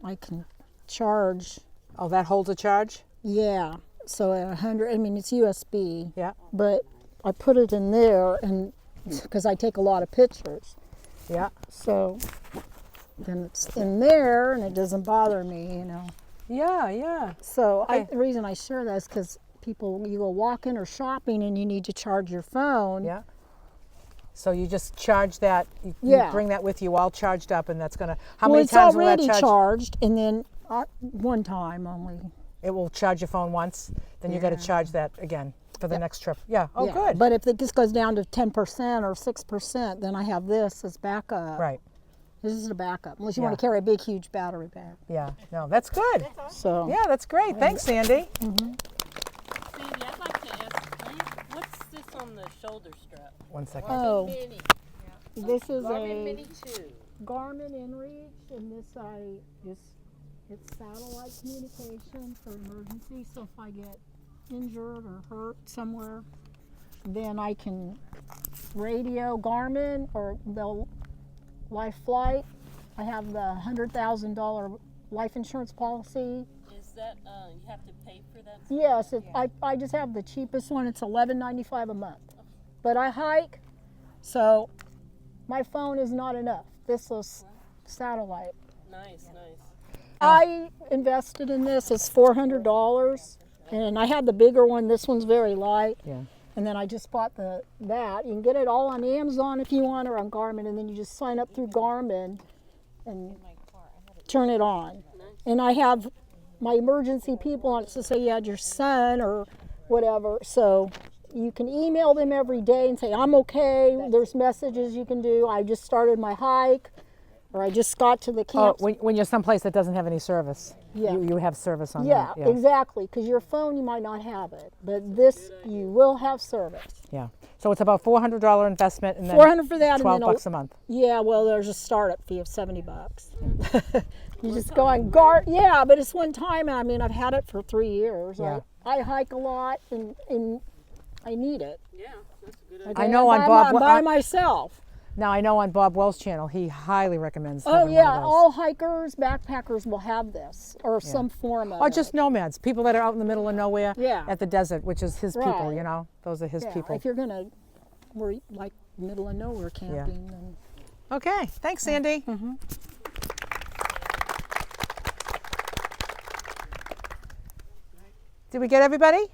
[SPEAKER 9] I can charge.
[SPEAKER 1] Oh, that holds a charge?
[SPEAKER 9] Yeah. So at 100, I mean, it's USB.
[SPEAKER 1] Yeah.
[SPEAKER 9] But I put it in there, and because I take a lot of pictures.
[SPEAKER 1] Yeah.
[SPEAKER 9] So then it's in there, and it doesn't bother me, you know.
[SPEAKER 1] Yeah, yeah.
[SPEAKER 9] So the reason I share that is because people, you go walking or shopping, and you need to charge your phone.
[SPEAKER 1] Yeah. So you just charge that. You
[SPEAKER 9] Yeah.
[SPEAKER 1] bring that with you all charged up, and that's gonna. How
[SPEAKER 9] Well,
[SPEAKER 1] many
[SPEAKER 9] it's
[SPEAKER 1] times will that
[SPEAKER 9] already
[SPEAKER 1] charge?
[SPEAKER 9] charged, and then one time only.
[SPEAKER 1] It will charge your phone once, then you got to
[SPEAKER 9] Yeah.
[SPEAKER 1] charge that again for the next trip. Yeah. Oh,
[SPEAKER 9] Yeah.
[SPEAKER 1] good.
[SPEAKER 9] But if it just goes down to 10% or 6%, then I have this as backup.
[SPEAKER 1] Right.
[SPEAKER 9] This is a backup, unless you
[SPEAKER 1] Yeah.
[SPEAKER 9] want to carry a big, huge battery bag.
[SPEAKER 1] Yeah. No, that's good.
[SPEAKER 9] So.
[SPEAKER 1] Yeah, that's great. Thanks, Sandy.
[SPEAKER 19] Sandy, I'd like to ask, what's this on the shoulder strap?
[SPEAKER 1] 1 second.
[SPEAKER 9] Oh,
[SPEAKER 19] Mini.
[SPEAKER 9] this is
[SPEAKER 19] Garmin
[SPEAKER 9] a
[SPEAKER 19] Mini 2.
[SPEAKER 9] Garmin InReach, and this it's satellite communication for emergency. So if I get injured or hurt somewhere, then I can radio Garmin or they'll life flight. I have the $100,000 life insurance policy.
[SPEAKER 19] Is that, you have to pay for that?
[SPEAKER 9] Yes, I just have the cheapest one. It's $11.95 a month. But I hike, so my phone is not enough. This is satellite.
[SPEAKER 19] Nice, nice.
[SPEAKER 9] I invested in this. It's $400, and I had the bigger one. This one's very light.
[SPEAKER 1] Yeah.
[SPEAKER 9] And then I just bought that. You can get it all on Amazon if you want, or on Garmin, and then you just sign up through Garmin and turn it on. And I have my emergency people on it to say you had your son or whatever. So you can email them every day and say, I'm okay. There's messages you can do. I just started my hike, or I just got to the camp.
[SPEAKER 1] Oh, when you're someplace that doesn't have any service,
[SPEAKER 9] Yeah.
[SPEAKER 1] you have service on
[SPEAKER 9] Yeah,
[SPEAKER 1] that.
[SPEAKER 9] exactly. Because your phone, you might not have it, but this you will have service.
[SPEAKER 1] Yeah. So it's about $400 investment, and then
[SPEAKER 9] $400 for that,
[SPEAKER 1] $12
[SPEAKER 9] and then
[SPEAKER 1] bucks a month.
[SPEAKER 9] Yeah, well, there's a startup fee of $70. You just go on Yeah, but it's one time. I mean, I've had it for 3 years.
[SPEAKER 1] Yeah.
[SPEAKER 9] I hike a lot, and I need it.
[SPEAKER 19] Yeah, that's a good
[SPEAKER 9] Okay,
[SPEAKER 1] I know
[SPEAKER 9] I'm
[SPEAKER 1] on
[SPEAKER 9] by
[SPEAKER 1] Bob.
[SPEAKER 9] by myself.
[SPEAKER 1] Now I know on Bob Wells' channel, he highly recommends.
[SPEAKER 9] Oh
[SPEAKER 1] having
[SPEAKER 9] yeah,
[SPEAKER 1] one of those.
[SPEAKER 9] all hikers, backpackers will have this or some form of
[SPEAKER 1] Or
[SPEAKER 9] it.
[SPEAKER 1] just nomads, people that are out in the middle of nowhere.
[SPEAKER 9] Yeah.
[SPEAKER 1] At the desert, which is his people.
[SPEAKER 9] Right.
[SPEAKER 1] You know, those are his
[SPEAKER 9] Yeah,
[SPEAKER 1] people.
[SPEAKER 9] If you're gonna, we're like middle of nowhere camping. Then.
[SPEAKER 1] Okay. Thanks, Sandy.
[SPEAKER 9] Mm-hmm.
[SPEAKER 1] Did we get everybody?